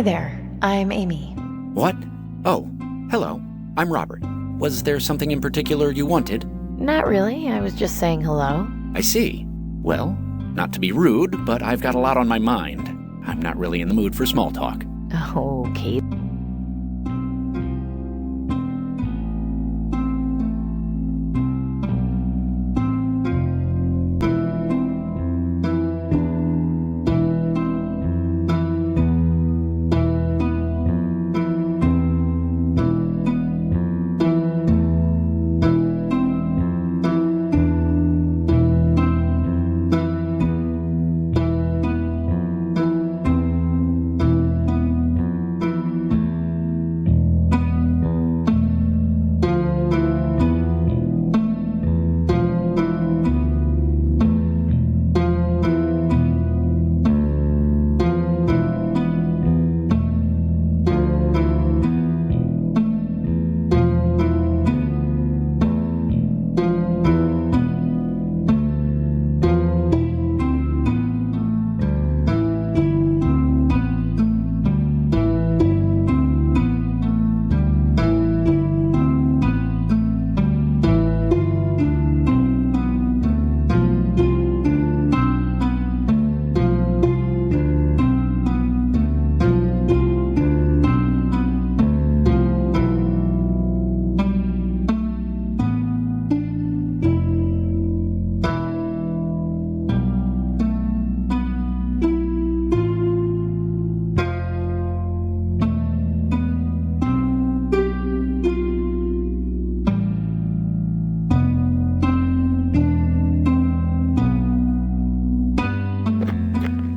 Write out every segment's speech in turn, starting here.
there. I'm Amy. What? Oh, hello. I'm Robert. Was there something in particular you wanted? Not really. I was just saying hello. I see. Well, not to be rude, but I've got a lot on my mind. I'm not really in the mood for small talk. Okay.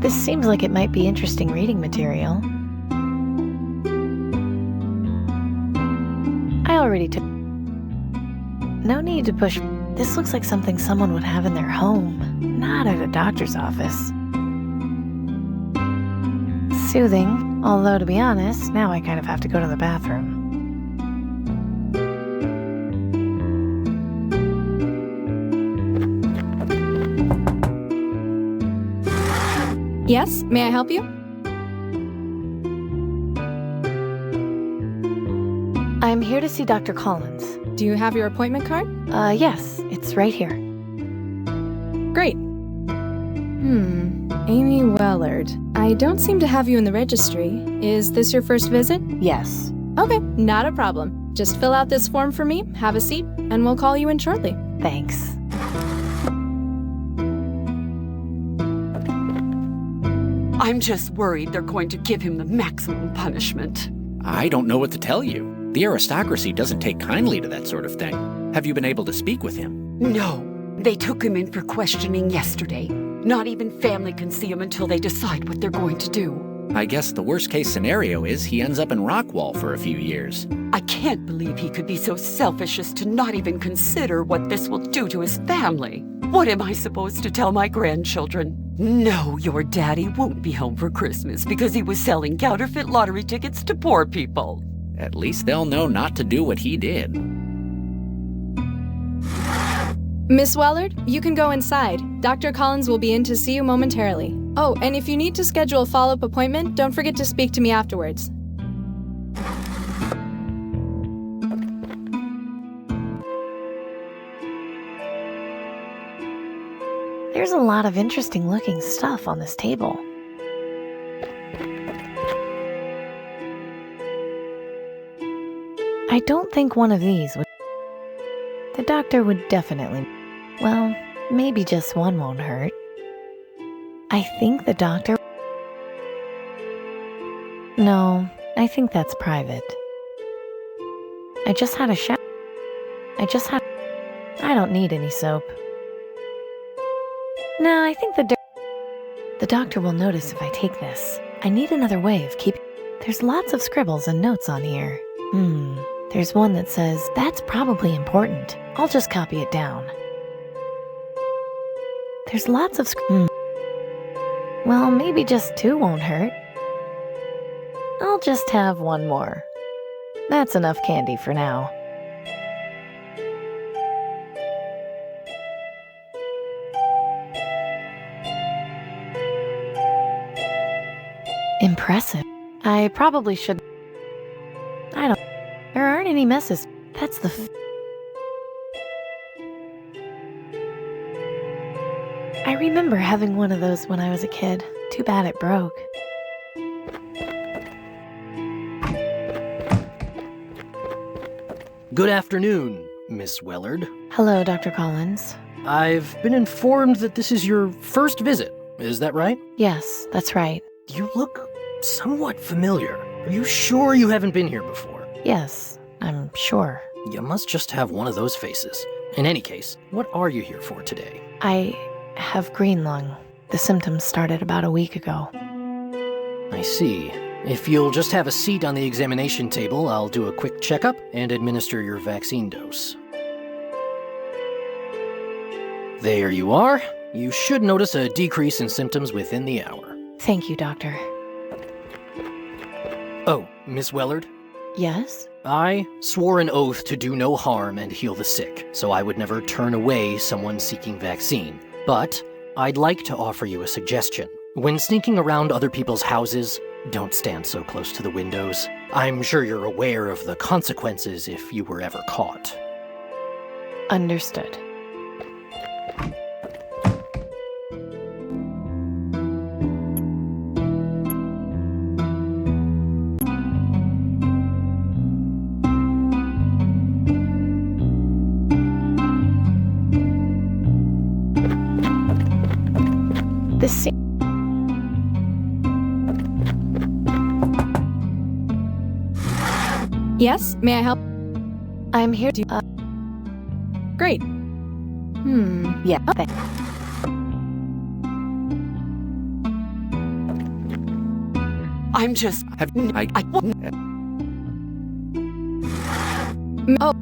This seems like it might be interesting reading material. I already took... No need to push... This looks like something someone would have in their home, not at a doctor's office. Soothing, although to be honest, now I kind of have to go to the bathroom. Yes, may I help you? I'm here to see Dr. Collins. Do you have your appointment card? Yes, it's right here. Great. Amy Wellard. I don't seem to have you in the registry. Is this your first visit? Yes. Okay, not a problem. Just fill out this form for me, have a seat, and we'll call you in shortly. Thanks. I'm just worried they're going to give him the maximum punishment. I don't know what to tell you. The aristocracy doesn't take kindly to that sort of thing. Have you been able to speak with him? No, they took him in for questioning yesterday. Not even family can see him until they decide what they're going to do. I guess the worst case scenario is he ends up in Rockwall for a few years. I can't believe he could be so selfish as to not even consider what this will do to his family. What am I supposed to tell my grandchildren? No, your daddy won't be home for Christmas because he was selling counterfeit lottery tickets to poor people. At least they'll know not to do what he did. Miss Wellard, you can go inside. Dr. Collins will be in to see you momentarily. Oh, and if you need to schedule a follow-up appointment, don't forget to speak to me afterwards. There's a lot of interesting looking stuff on this table. I don't think one of these would... The doctor would definitely... Well, maybe just one won't hurt. I think the doctor... No, I think that's private. I just had a shower. I don't need any soap. No, I think the doctor will notice if I take this. I need another way of keeping... There's lots of scribbles and notes on here. There's one that says, that's probably important. I'll just copy it down. There's lots of Well, maybe just 2 won't hurt. I'll just have 1 more. That's enough candy for now. Impressive. I probably should. I don't. There aren't any messes. That's the. I remember having one of those when I was a kid. Too bad it broke. Good afternoon, Miss Wellard. Hello, Dr. Collins. I've been informed that this is your first visit. Is that right? Yes, that's right. You look somewhat familiar. Are you sure you haven't been here before? Yes, I'm sure. You must just have one of those faces. In any case, what are you here for today? I have green lung. The symptoms started about a week ago. I see. If you'll just have a seat on the examination table, I'll do a quick checkup and administer your vaccine dose. There you are. You should notice a decrease in symptoms within the hour. Thank you, Doctor. Oh, Miss Wellard? Yes? I swore an oath to do no harm and heal the sick, so I would never turn away someone seeking vaccine. But I'd like to offer you a suggestion. When sneaking around other people's houses, don't stand so close to the windows. I'm sure you're aware of the consequences if you were ever caught. Understood. This Yes? May I help? I'm here to. Great. Yeah. Okay. I'm just. Oh,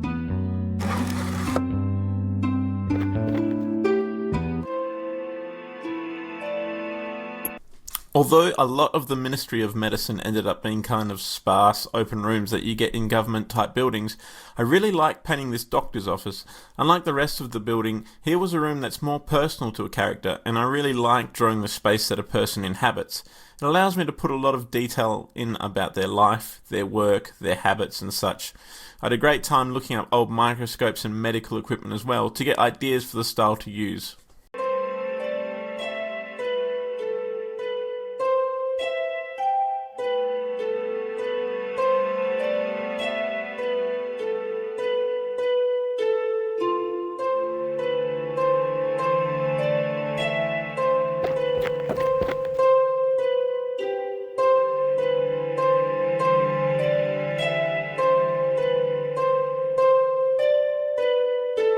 Although a lot of the Ministry of Medicine ended up being kind of sparse, open rooms that you get in government-type buildings, I really like painting this doctor's office. Unlike the rest of the building, here was a room that's more personal to a character, and I really like drawing the space that a person inhabits. It allows me to put a lot of detail in about their life, their work, their habits and such. I had a great time looking up old microscopes and medical equipment as well to get ideas for the style to use.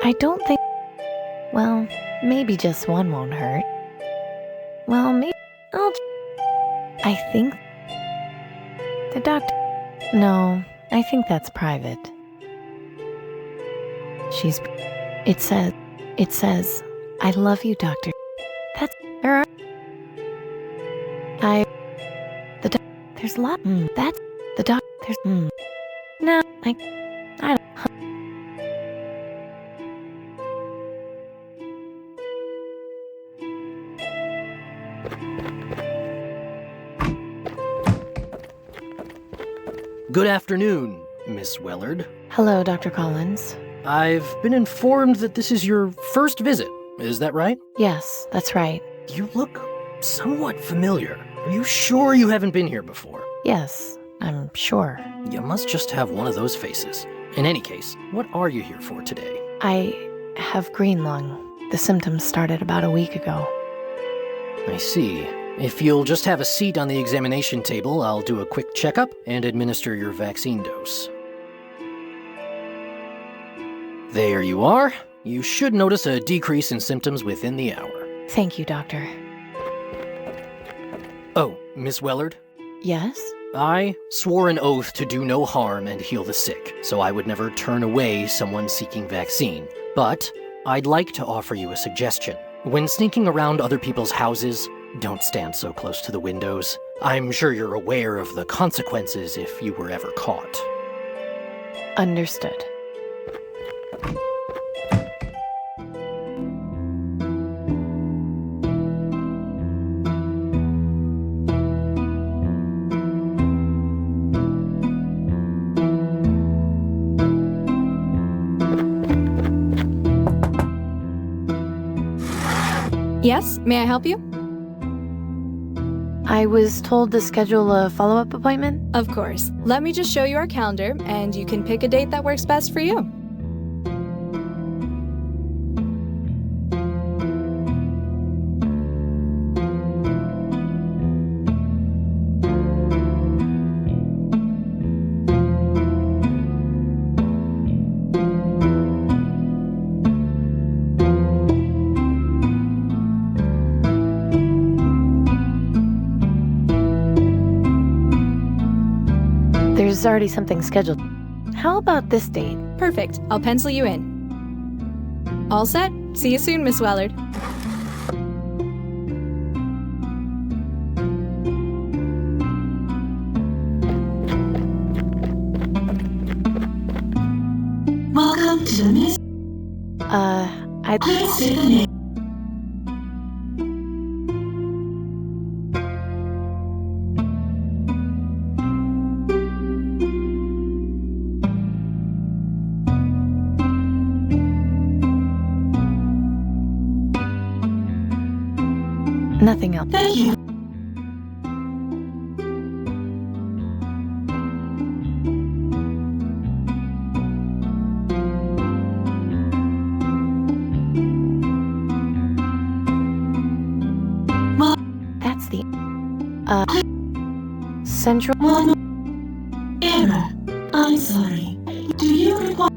I don't think. Well, maybe just one won't hurt. Well, maybe. I think. The doctor. No, I think that's private. She's. It says, I love you, doctor. That's. There's a lot. That's. The doc. There's. No, I don't. Good afternoon, Miss Wellard. Hello, Dr. Collins. I've been informed that this is your first visit. Is that right? Yes, that's right. You look somewhat familiar. Are you sure you haven't been here before? Yes, I'm sure. You must just have one of those faces. In any case, what are you here for today? I have green lung. The symptoms started about a week ago. I see. If you'll just have a seat on the examination table, I'll do a quick checkup and administer your vaccine dose. There you are. You should notice a decrease in symptoms within the hour. Thank you, Doctor. Oh, Miss Wellard? Yes? I swore an oath to do no harm and heal the sick, so I would never turn away someone seeking vaccine. But I'd like to offer you a suggestion. When sneaking around other people's houses, don't stand so close to the windows. I'm sure you're aware of the consequences if you were ever caught. Understood. Yes, may I help you? I was told to schedule a follow-up appointment. Of course. Let me just show you our calendar, and you can pick a date that works best for you. There's already something scheduled. How about this date? Perfect. I'll pencil you in. All set? See you soon, Miss Wellard. Welcome to the Miss. Please say the name. Nothing else. Thank you. That's the central. One error. I'm sorry. Do you require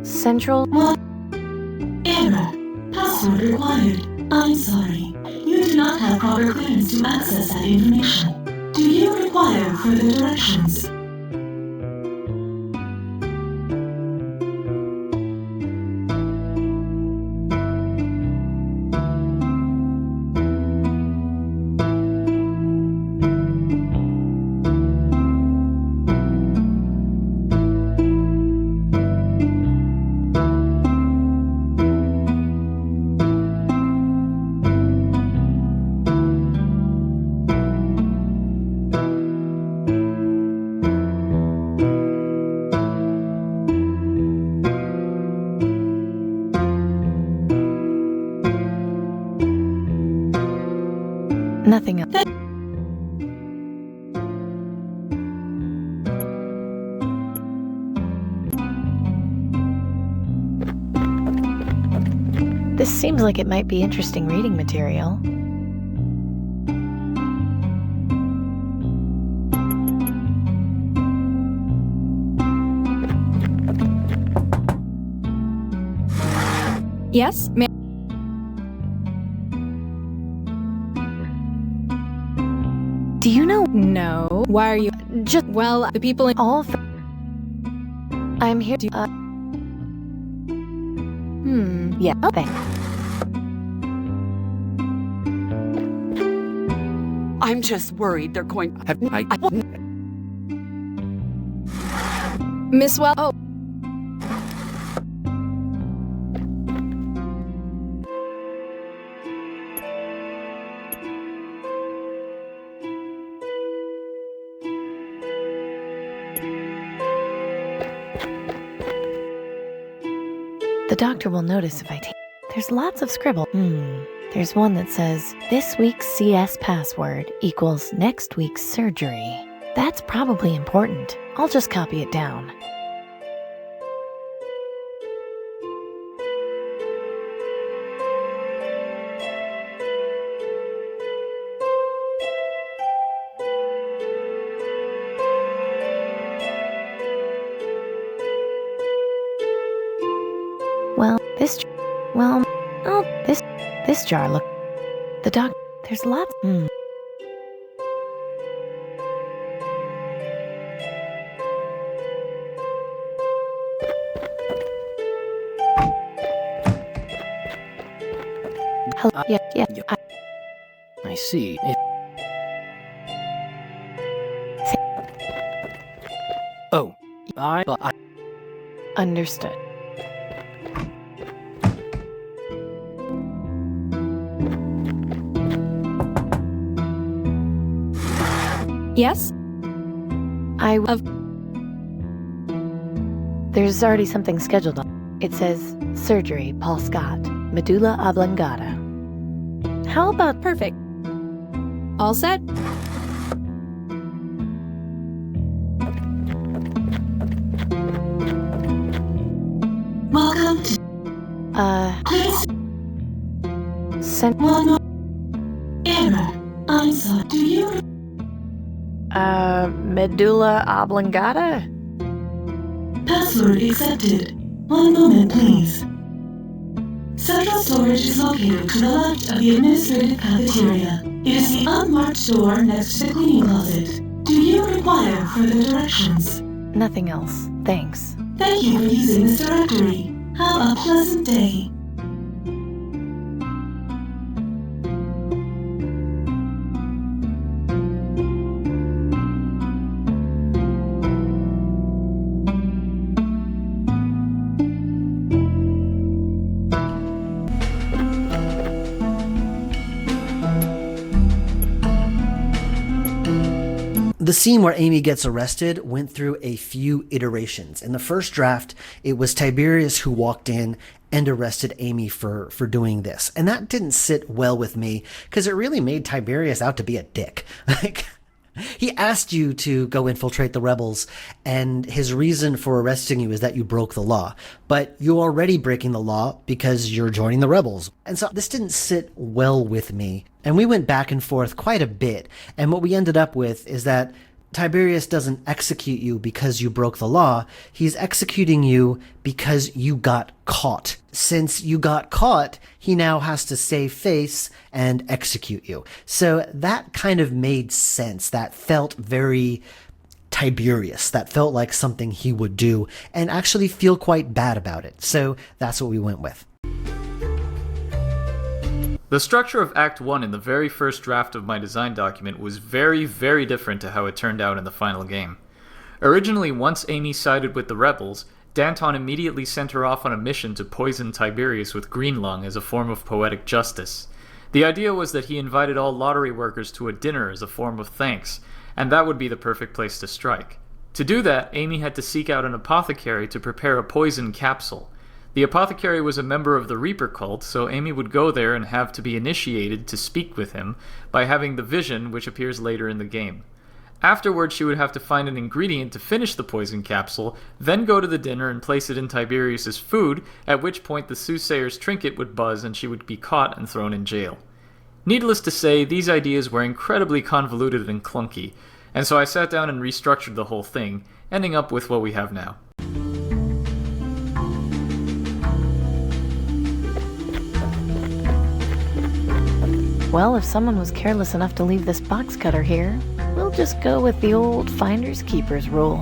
Central. one error? Password required. I'm sorry. You do not have proper clearance to access that information. Do you require further directions? Nothing else. This seems like it might be interesting reading material. Yes, may Do you know? No. Why are you? Just Well, the people in. all. I'm here. Yeah. Okay. I'm just worried they're going. Miss Well. Oh. The doctor will notice if I take. There's lots of scribble. There's one that says, this week's CS password equals next week's surgery. That's probably important. I'll just copy it down. Well, this jar look. The doc. There's lots. Hello. Yeah. I see. Oh, I Understood. Yes. There's already something scheduled. It says surgery, Paul Scott, medulla oblongata. How about Perfect. All set? Welcome to please send one more error. I'm sorry. Do you medulla oblongata? password accepted? One moment, please. Central storage is located to the left of the administrative cafeteria. It is the unmarked door next to the cleaning closet. Do you require further directions? Nothing else. Thanks. Thank you for using this directory. Have a pleasant day. The scene where Amy gets arrested went through a few iterations. In the first draft, it was Tiberius who walked in and arrested Amy for doing this. And that didn't sit well with me because it really made Tiberius out to be a dick. Like, he asked you to go infiltrate the rebels, and his reason for arresting you is that you broke the law. But you're already breaking the law because you're joining the rebels. And so this didn't sit well with me. And we went back and forth quite a bit. And what we ended up with is that Tiberius doesn't execute you because you broke the law. He's executing you because you got caught. Since you got caught, he now has to save face and execute you. So that kind of made sense. That felt very Tiberius. That felt like something he would do and actually feel quite bad about it. So that's what we went with. The structure of Act 1 in the very first draft of my design document was very, very different to how it turned out in the final game. Originally, once Amy sided with the rebels, Danton immediately sent her off on a mission to poison Tiberius with green lung as a form of poetic justice. The idea was that he invited all lottery workers to a dinner as a form of thanks, and that would be the perfect place to strike. To do that, Amy had to seek out an apothecary to prepare a poison capsule. The apothecary was a member of the Reaper cult, so Amy would go there and have to be initiated to speak with him by having the vision, which appears later in the game. Afterwards, she would have to find an ingredient to finish the poison capsule, then go to the dinner and place it in Tiberius's food, at which point the soothsayer's trinket would buzz and she would be caught and thrown in jail. Needless to say, these ideas were incredibly convoluted and clunky, and so I sat down and restructured the whole thing, ending up with what we have now. Well, if someone was careless enough to leave this box cutter here, we'll just go with the old finders keepers rule.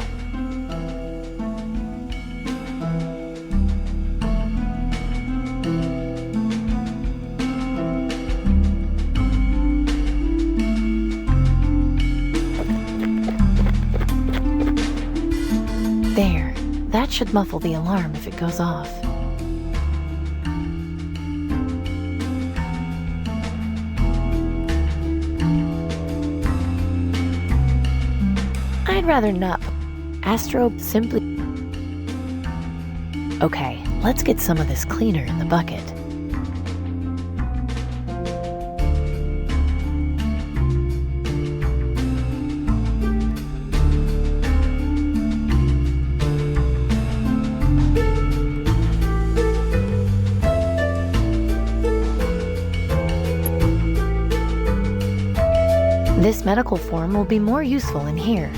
There. That should muffle the alarm if it goes off. I'd rather not. Astro simply... Okay, let's get some of this cleaner in the bucket. This medical form will be more useful in here.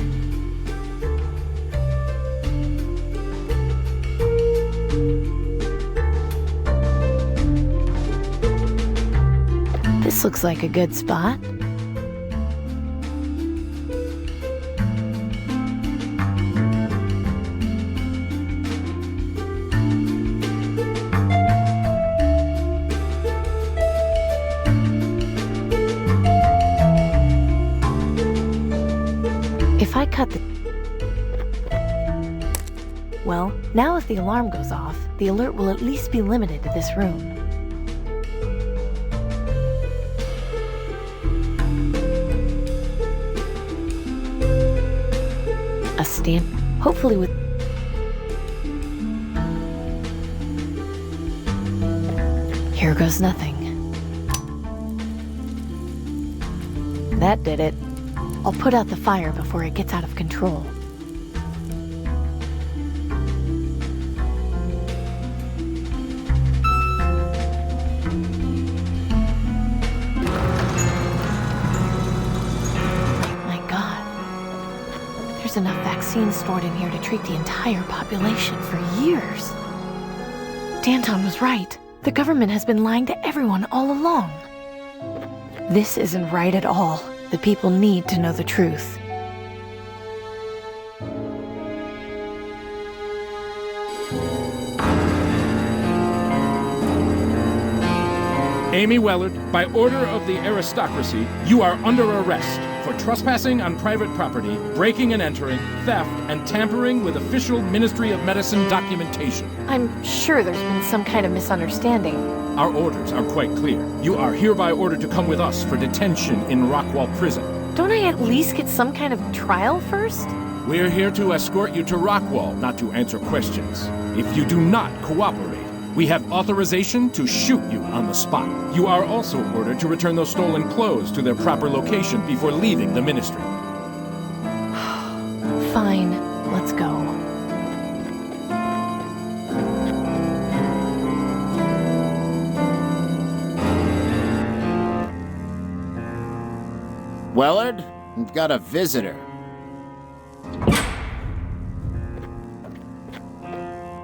This looks like a good spot. If I cut the... Well, now if the alarm goes off, the alert will at least be limited to this room. A stamp, hopefully with... Here goes nothing. that did it. I'll put out the fire before it gets out of control. My God. There's enough vaccine stored in here to treat the entire population for years. Danton was right. The government has been lying to everyone all along. This isn't right at all. The people need to know the truth. Amy Wellard, by order of the aristocracy, you are under arrest for trespassing on private property, breaking and entering, theft, and tampering with official Ministry of Medicine documentation. I'm sure there's been some kind of misunderstanding. Our orders are quite clear. You are hereby ordered to come with us for detention in Rockwall Prison. Don't I at least get some kind of trial first? We're here to escort you to Rockwall, not to answer questions. If you do not cooperate, we have authorization to shoot you on the spot. You are also ordered to return those stolen clothes to their proper location before leaving the ministry. Fine, let's go. Wellard, we've got a visitor.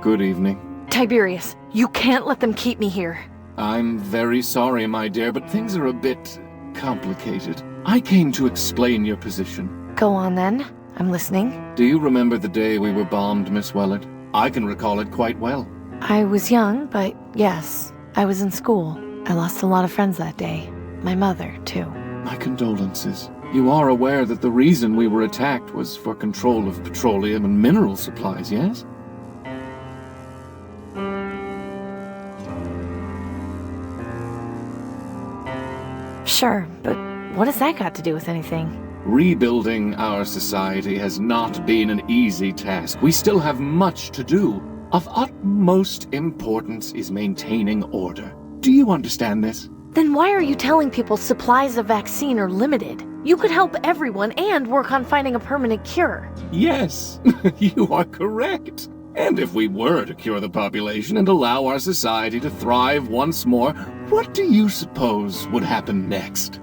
Good evening. Tiberius, you can't let them keep me here. I'm very sorry, my dear, but things are a bit complicated. I came to explain your position. Go on then. I'm listening. Do you remember the day we were bombed, Miss Wellard? I can recall it quite well. I was young, but yes, I was in school. I lost a lot of friends that day. My mother, too. My condolences. You are aware that the reason we were attacked was for control of petroleum and mineral supplies, yes? Sure, but what has that got to do with anything? Rebuilding our society has not been an easy task. We still have much to do. Of utmost importance is maintaining order. Do you understand this? Then why are you telling people supplies of vaccine are limited? You could help everyone and work on finding a permanent cure. Yes, you are correct. And if we were to cure the population and allow our society to thrive once more, what do you suppose would happen next?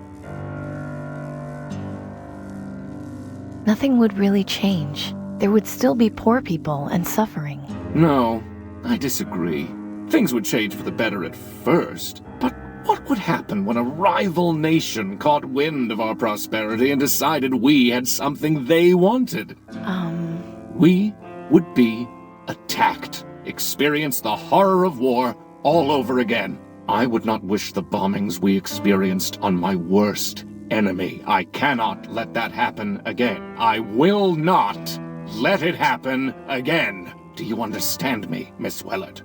Nothing would really change. There would still be poor people and suffering. No, I disagree. Things would change for the better at first, but what would happen when a rival nation caught wind of our prosperity and decided we had something they wanted? We would be attacked, experience the horror of war all over again. I would not wish the bombings we experienced on my worst enemy. I cannot let that happen again. I will not let it happen again. Do you understand me, Miss Wellard?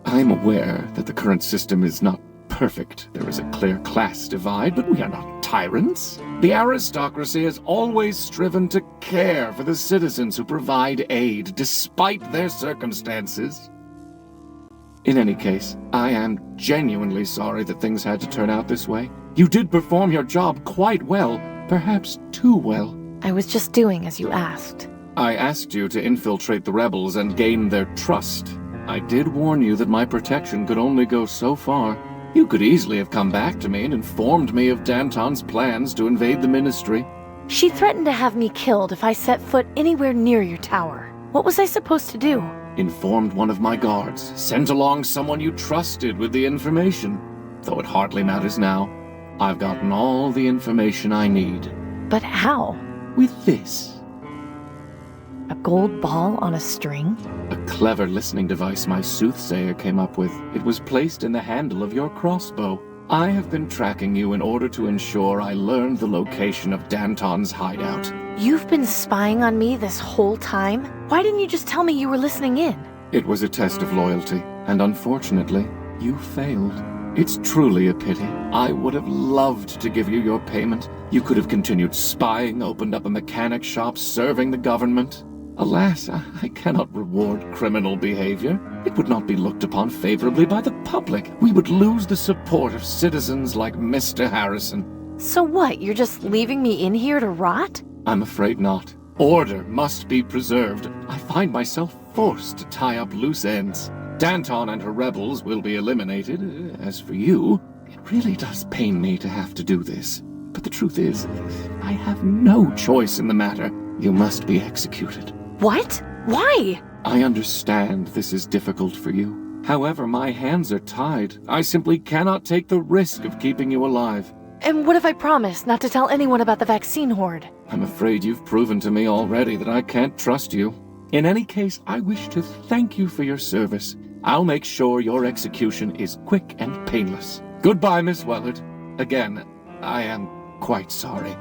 I'm aware that the current system is not perfect. There is a clear class divide, but we are not tyrants. The aristocracy has always striven to care for the citizens who provide aid, despite their circumstances. In any case, I am genuinely sorry that things had to turn out this way. You did perform your job quite well, perhaps too well. I was just doing as you asked. I asked you to infiltrate the rebels and gain their trust. I did warn you that my protection could only go so far. You could easily have come back to me and informed me of Danton's plans to invade the Ministry. She threatened to have me killed if I set foot anywhere near your tower. What was I supposed to do? Informed one of my guards. Sent along someone you trusted with the information. Though it hardly matters now. I've gotten all the information I need. But how? With this. A gold ball on a string? A clever listening device my soothsayer came up with. It was placed in the handle of your crossbow. I have been tracking you in order to ensure I learned the location of Danton's hideout. You've been spying on me this whole time? Why didn't you just tell me you were listening in? It was a test of loyalty, and unfortunately, you failed. It's truly a pity. I would have loved to give you your payment. You could have continued spying, opened up a mechanic shop, serving the government. Alas, I cannot reward criminal behavior. It would not be looked upon favorably by the public. We would lose the support of citizens like Mr. Harrison. So what, you're just leaving me in here to rot? I'm afraid not. Order must be preserved. I find myself forced to tie up loose ends. Danton and her rebels will be eliminated. As for you, it really does pain me to have to do this. But the truth is, I have no choice in the matter. You must be executed. What? Why? I understand this is difficult for you. However, my hands are tied. I simply cannot take the risk of keeping you alive. And what if I promise not to tell anyone about the vaccine horde? I'm afraid you've proven to me already that I can't trust you. In any case, I wish to thank you for your service. I'll make sure your execution is quick and painless. Goodbye, Miss Wellard. Again, I am quite sorry.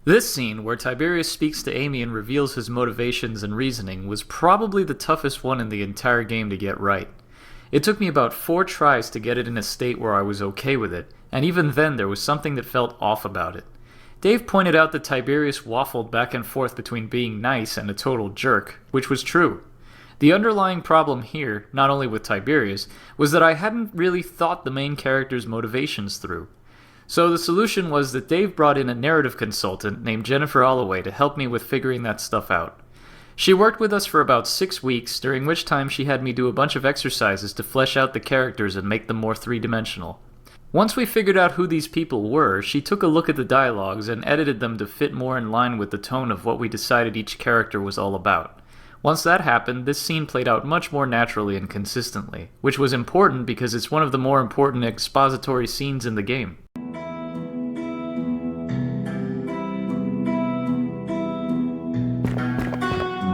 This scene, where Tiberius speaks to Amy and reveals his motivations and reasoning, was probably the toughest one in the entire game to get right. It took me about 4 tries to get it in a state where I was okay with it, and even then there was something that felt off about it. Dave pointed out that Tiberius waffled back and forth between being nice and a total jerk, which was true. The underlying problem here, not only with Tiberius, was that I hadn't really thought the main character's motivations through. So the solution was that Dave brought in a narrative consultant named Jennifer Holloway to help me with figuring that stuff out. She worked with us for about 6 weeks, during which time she had me do a bunch of exercises to flesh out the characters and make them more three-dimensional. Once we figured out who these people were, she took a look at the dialogues and edited them to fit more in line with the tone of what we decided each character was all about. Once that happened, this scene played out much more naturally and consistently, which was important because it's one of the more important expository scenes in the game.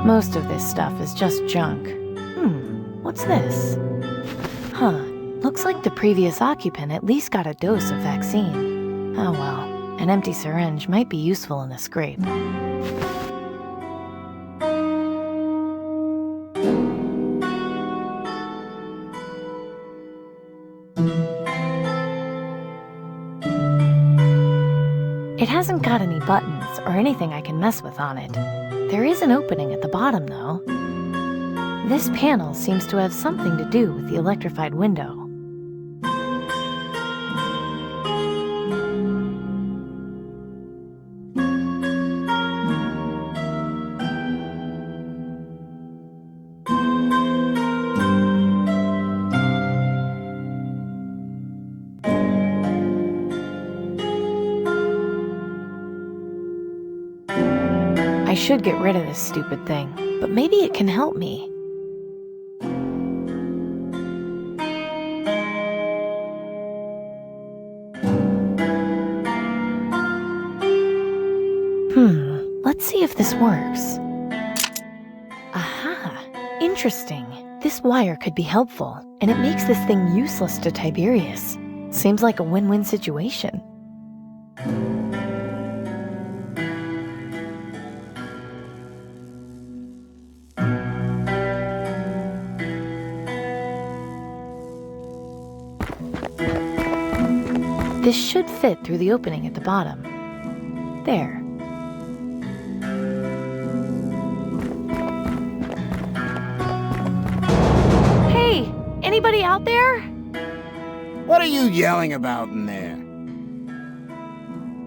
Most of this stuff is just junk. What's this? Huh, looks like the previous occupant at least got a dose of vaccine. Oh well, an empty syringe might be useful in a scrape. It hasn't got any buttons or anything I can mess with on it. There is an opening at the bottom, though. This panel seems to have something to do with the electrified window. I should get rid of this stupid thing, but maybe it can help me. Let's see if this works. Aha! Interesting. This wire could be helpful, and it makes this thing useless to Tiberius. Seems like a win-win situation. This should fit through the opening at the bottom. There. Hey! Anybody out there? What are you yelling about in there?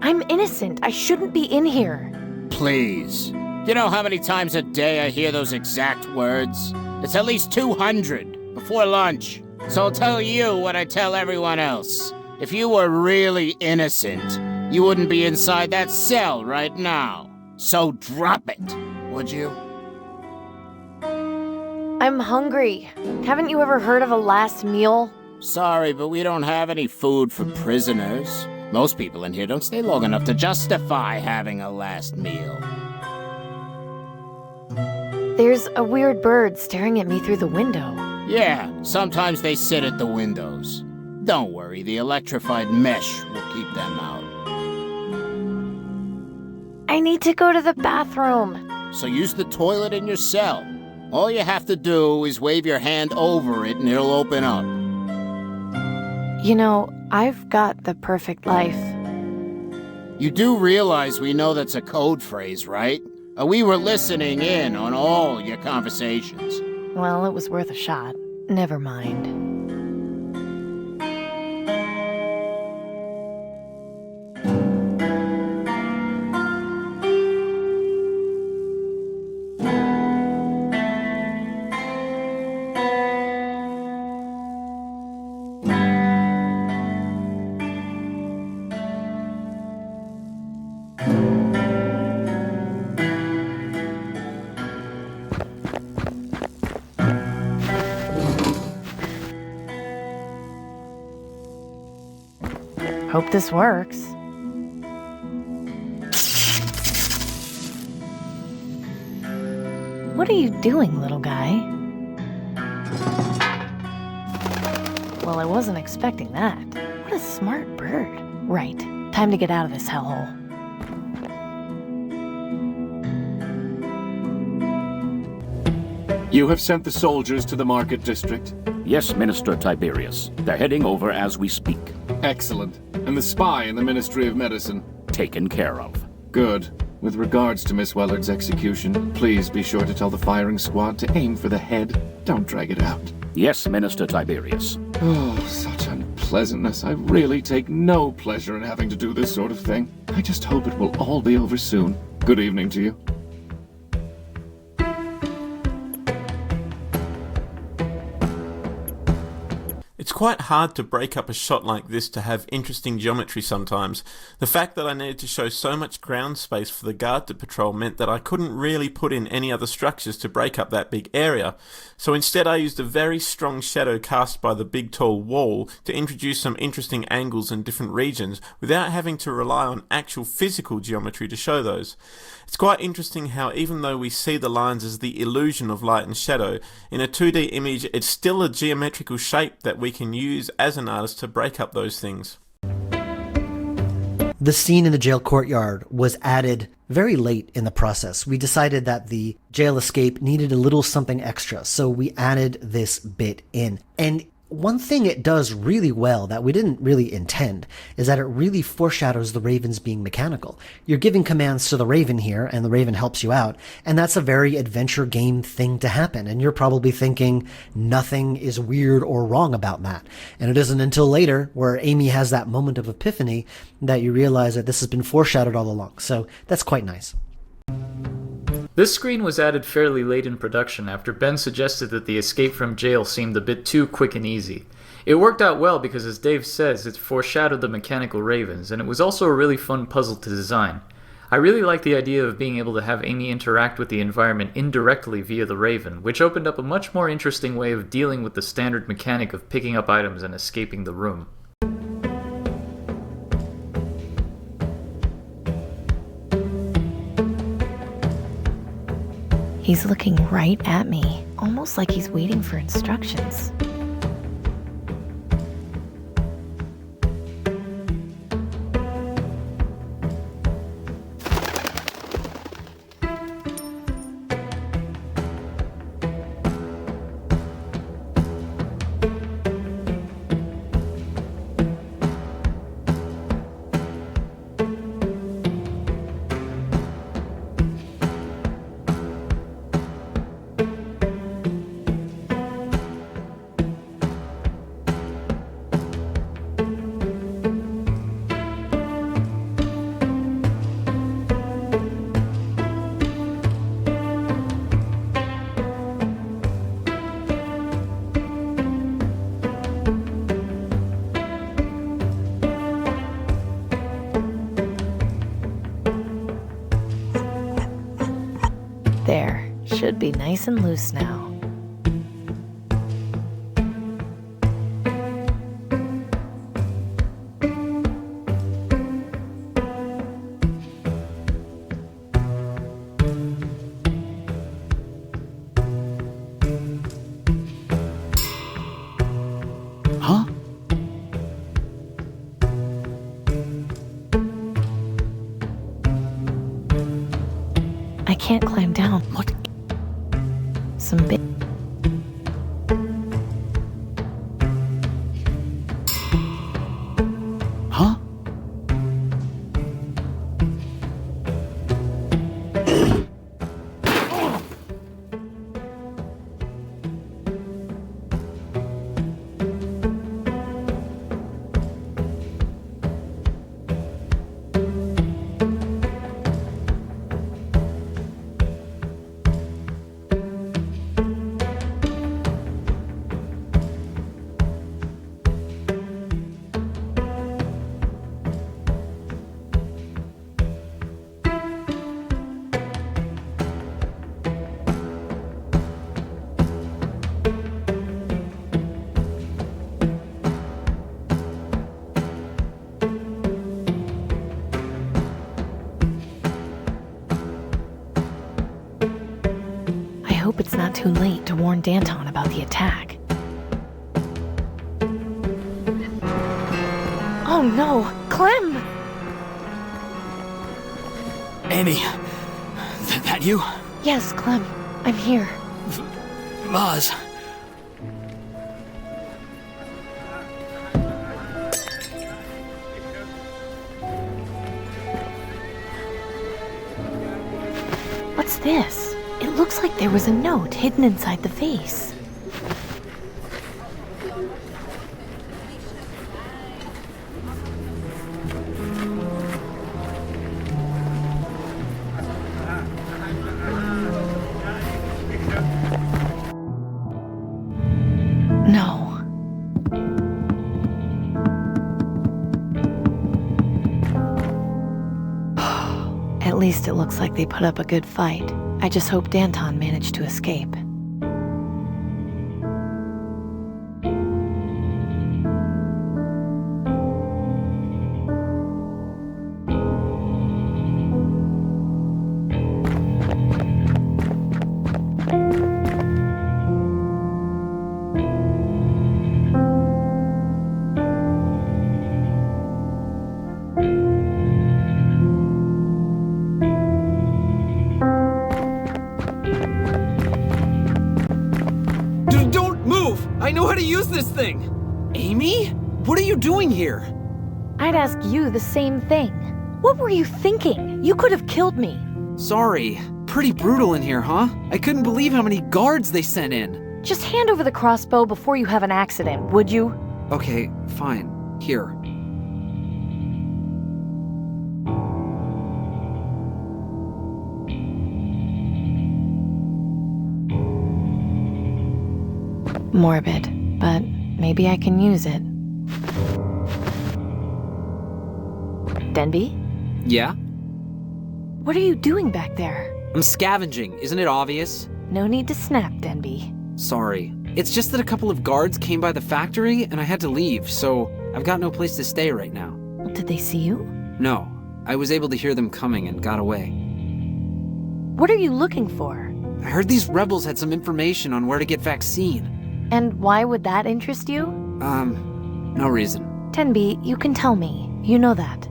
I'm innocent. I shouldn't be in here. Please. You know how many times a day I hear those exact words? It's at least 200 before lunch. So I'll tell you what I tell everyone else. If you were really innocent, you wouldn't be inside that cell right now. So drop it, would you? I'm hungry. Haven't you ever heard of a last meal? Sorry, but we don't have any food for prisoners. Most people in here don't stay long enough to justify having a last meal. There's a weird bird staring at me through the window. Yeah, sometimes they sit at the windows. Don't worry, the electrified mesh will keep them out. I need to go to the bathroom. So use the toilet in your cell. All you have to do is wave your hand over it and it'll open up. You know, I've got the perfect life. You do realize we know that's a code phrase, right? We were listening in on all your conversations. Well, it was worth a shot. Never mind. Hope this works. What are you doing, little guy? Well, I wasn't expecting that. What a smart bird. Right, time to get out of this hellhole. You have sent the soldiers to the market district? Yes, Minister Tiberius. They're heading over as we speak. Excellent. And the spy in the Ministry of Medicine? Taken care of. Good. With regards to Miss Wellard's execution, please be sure to tell the firing squad to aim for the head. Don't drag it out. Yes, Minister Tiberius. Oh, such unpleasantness. I really take no pleasure in having to do this sort of thing. I just hope it will all be over soon. Good evening to you. It's quite hard to break up a shot like this to have interesting geometry sometimes. The fact that I needed to show so much ground space for the guard to patrol meant that I couldn't really put in any other structures to break up that big area. So instead I used a very strong shadow cast by the big tall wall to introduce some interesting angles in different regions without having to rely on actual physical geometry to show those. It's quite interesting how even though we see the lines as the illusion of light and shadow, in a 2D image it's still a geometrical shape that we can use as an artist to break up those things. The scene in the jail courtyard was added very late in the process. We decided that the jail escape needed a little something extra, so we added this bit in. And one thing it does really well that we didn't really intend is that it really foreshadows the ravens being mechanical. You're giving commands to the raven here, and the raven helps you out, and that's a very adventure game thing to happen. And you're probably thinking nothing is weird or wrong about that. And it isn't until later, where Amy has that moment of epiphany, that you realize that this has been foreshadowed all along. So that's quite nice. This screen was added fairly late in production after Ben suggested that the escape from jail seemed a bit too quick and easy. It worked out well because, as Dave says, it foreshadowed the mechanical ravens, and it was also a really fun puzzle to design. I really liked the idea of being able to have Amy interact with the environment indirectly via the raven, which opened up a much more interesting way of dealing with the standard mechanic of picking up items and escaping the room. He's looking right at me, almost like he's waiting for instructions. There, should be nice and loose now. Huh? I can't climb down. What? Some big... Huh? it's not too late to warn Danton about the attack. Oh no! Clem! Amy, that you? Yes, Clem. I'm here. Vaz. What's this? It looks like there was a note hidden inside the vase. No. At least it looks like they put up a good fight. I just hope Danton managed to escape. I know how to use this thing! Amy? What are you doing here? I'd ask you the same thing. What were you thinking? You could have killed me. Sorry. Pretty brutal in here, huh? I couldn't believe how many guards they sent in. Just hand over the crossbow before you have an accident, would you? Okay, fine. Here. Morbid, but maybe I can use it. Denby? Yeah? What are you doing back there? I'm scavenging, isn't it obvious? No need to snap, Denby. Sorry. It's just that a couple of guards came by the factory and I had to leave, so I've got no place to stay right now. Did they see you? No. I was able to hear them coming and got away. What are you looking for? I heard these rebels had some information on where to get vaccine. And why would that interest you? No reason. Denby, you can tell me. You know that.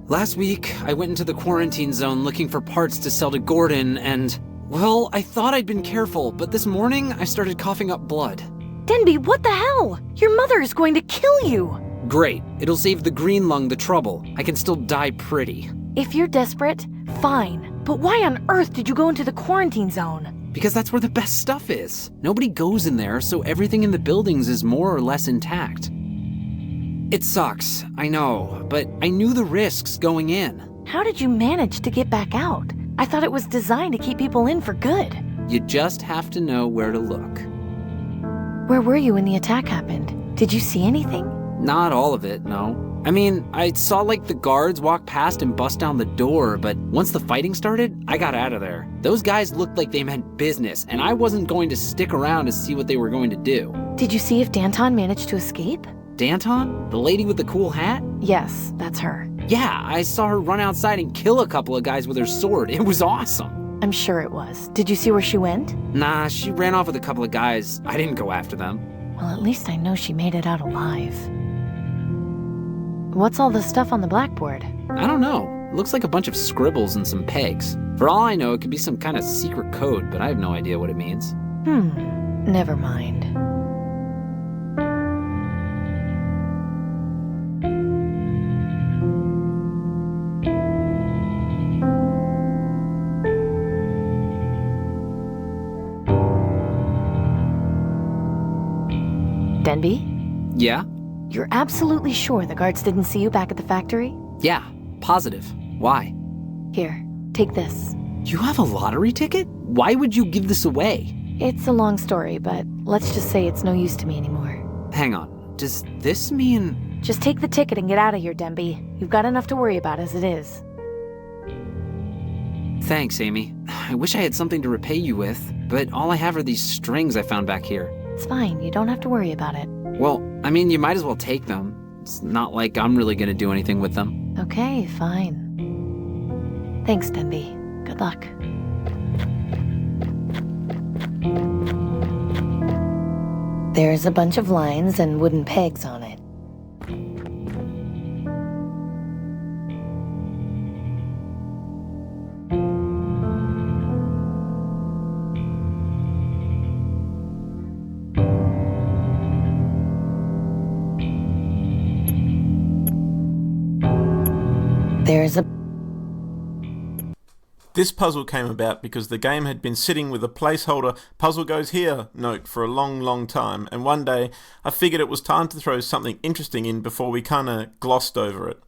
Last week, I went into the quarantine zone looking for parts to sell to Gordon and... well, I thought I'd been careful, but this morning, I started coughing up blood. Denby, what the hell? Your mother is going to kill you! Great. It'll save the green lung the trouble. I can still die pretty. If you're desperate, fine. But why on earth did you go into the quarantine zone? Because that's where the best stuff is. Nobody goes in there, so everything in the buildings is more or less intact. It sucks, I know, but I knew the risks going in. How did you manage to get back out? I thought it was designed to keep people in for good. You just have to know where to look. Where were you when the attack happened? Did you see anything? Not all of it, no. I mean, I saw the guards walk past and bust down the door, but once the fighting started, I got out of there. Those guys looked like they meant business, and I wasn't going to stick around to see what they were going to do. Did you see if Danton managed to escape? Danton? The lady with the cool hat? Yes, that's her. Yeah, I saw her run outside and kill a couple of guys with her sword. It was awesome. I'm sure it was. Did you see where she went? Nah, she ran off with a couple of guys. I didn't go after them. Well, at least I know she made it out alive. What's all the stuff on the blackboard? I don't know. It looks like a bunch of scribbles and some pegs. For all I know, it could be some kind of secret code, but I have no idea what it means. Never mind. Denby? Yeah? You're absolutely sure the guards didn't see you back at the factory? Yeah, positive. Why? Here, take this. You have a lottery ticket? Why would you give this away? It's a long story, but let's just say it's no use to me anymore. Hang on, does this mean... Just take the ticket and get out of here, Denby. You've got enough to worry about as it is. Thanks, Amy. I wish I had something to repay you with, but all I have are these strings I found back here. It's fine, you don't have to worry about it. Well, I mean, you might as well take them. It's not like I'm really gonna do anything with them. Okay, fine. Thanks, Denby. Good luck. There's a bunch of lines and wooden pegs on it. This puzzle came about because the game had been sitting with a placeholder "puzzle goes here" note for a long time, and one day I figured it was time to throw something interesting in before we kinda glossed over it.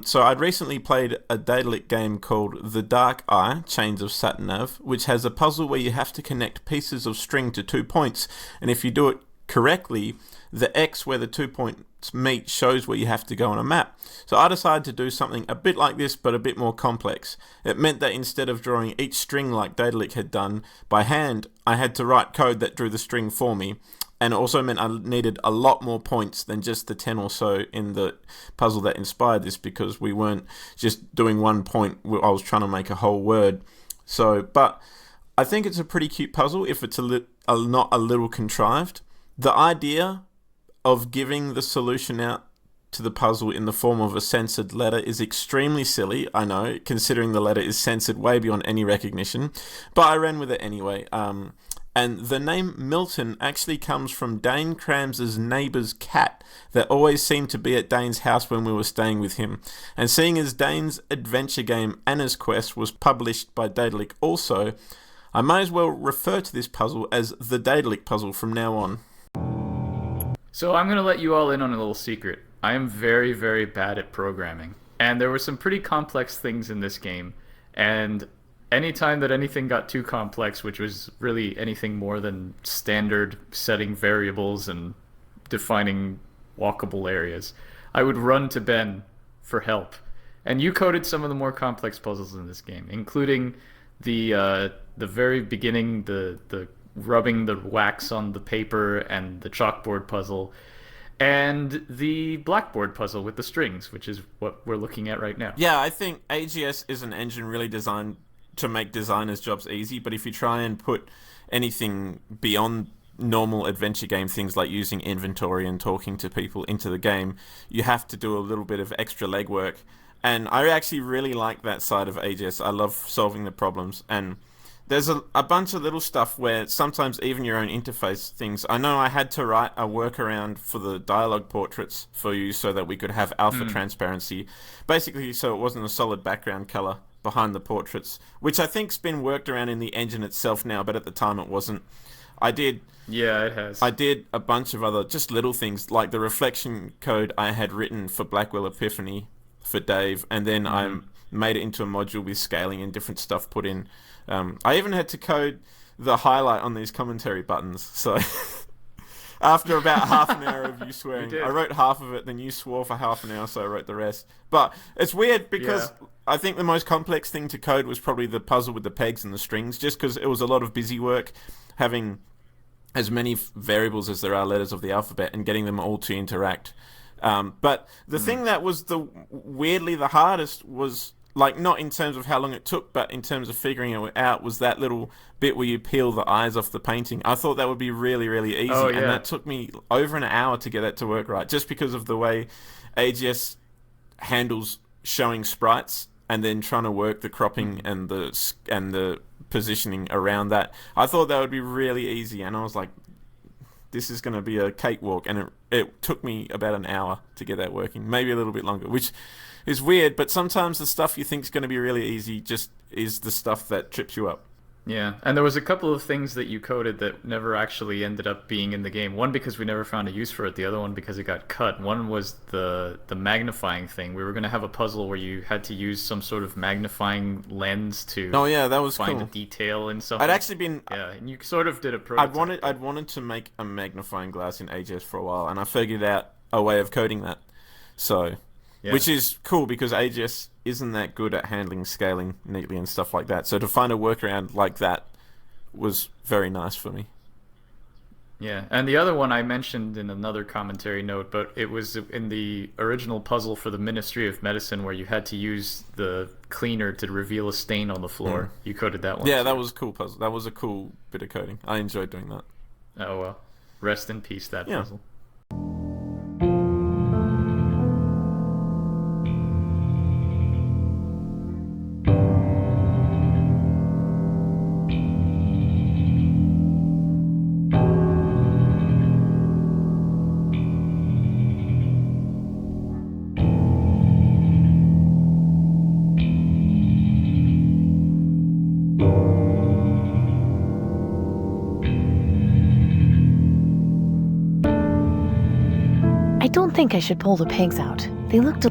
So I'd recently played a Daedalic game called The Dark Eye, Chains of Satnav, which has a puzzle where you have to connect pieces of string to 2 points, and if you do it correctly, the X where the 2 points meet shows where you have to go on a map. So I decided to do something a bit like this, but a bit more complex. It meant that instead of drawing each string like Daedalic had done by hand, I had to write code that drew the string for me. And it also meant I needed a lot more points than just the 10 or so in the puzzle that inspired this, because we weren't just doing 1 point, I was trying to make a whole word. So, but I think it's a pretty cute puzzle if it's not a little contrived. The idea of giving the solution out to the puzzle in the form of a censored letter is extremely silly, I know, considering the letter is censored way beyond any recognition, but I ran with it anyway. And the name Milton actually comes from Dane Crams's neighbour's cat that always seemed to be at Dane's house when we were staying with him. And seeing as Dane's adventure game Anna's Quest was published by Daedalic also, I might as well refer to this puzzle as the Daedalic puzzle from now on. So I'm going to let you all in on a little secret. I am very, very bad at programming. And there were some pretty complex things in this game. And anytime that anything got too complex, which was really anything more than standard setting variables and defining walkable areas, I would run to Ben for help. And you coded some of the more complex puzzles in this game, including the very beginning, the rubbing the wax on the paper and the chalkboard puzzle, and the blackboard puzzle with the strings, which is what we're looking at right now. Yeah, I think AGS is an engine really designed to make designers' jobs easy, but if you try and put anything beyond normal adventure game things like using inventory and talking to people into the game, you have to do a little bit of extra legwork. And I actually really like that side of AGS. I love solving the problems, and there's a bunch of little stuff where sometimes even your own interface things. I know I had to write a workaround for the dialogue portraits for you so that we could have alpha transparency, basically so it wasn't a solid background color behind the portraits, which I think's been worked around in the engine itself now, but at the time it wasn't. Yeah, it has. I did a bunch of other just little things, like the reflection code I had written for Blackwell Epiphany for Dave, and then I made it into a module with scaling and different stuff put in. I even had to code the highlight on these commentary buttons, so after about half an hour of you swearing, I wrote half of it, then you swore for half an hour, so I wrote the rest. But it's weird because I think the most complex thing to code was probably the puzzle with the pegs and the strings, just because it was a lot of busy work having as many variables as there are letters of the alphabet and getting them all to interact. But the thing that was weirdly the hardest was, like, not in terms of how long it took, but in terms of figuring it out, was that little bit where you peel the eyes off the painting. I thought that would be really, really easy, and that took me over an hour to get that to work right, just because of the way AGS handles showing sprites and then trying to work the cropping and the positioning around that. I thought that would be really easy, and I was like, this is going to be a cakewalk, and it took me about an hour to get that working, maybe a little bit longer, which is weird, but sometimes the stuff you think is going to be really easy just is the stuff that trips you up. Yeah, and there was a couple of things that you coded that never actually ended up being in the game. One because we never found a use for it, the other one because it got cut. One was the magnifying thing. We were going to have a puzzle where you had to use some sort of magnifying lens to that was find cool. a detail in something. I'd actually been... Yeah, and you sort of did a prototype. I'd wanted to make a magnifying glass in AGS for a while, and I figured out a way of coding that. So... Yeah. Which is cool because AGS isn't that good at handling scaling neatly and stuff like that. So to find a workaround like that was very nice for me. Yeah, and the other one I mentioned in another commentary note, but it was in the original puzzle for the Ministry of Medicine where you had to use the cleaner to reveal a stain on the floor. You coded that one. Yeah, that was a cool puzzle. That was a cool bit of coding. I enjoyed doing that. Oh, well. Rest in peace, that puzzle. I don't think I should pull the pegs out. They looked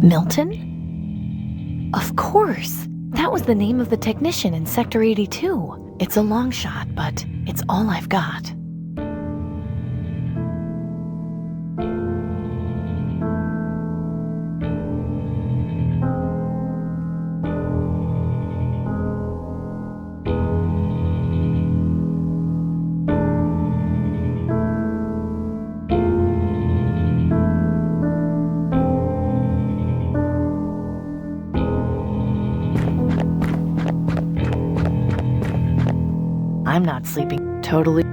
Milton? Of course! That was the name of the technician in Sector 82. It's a long shot, but it's all I've got. I'm not sleeping totally.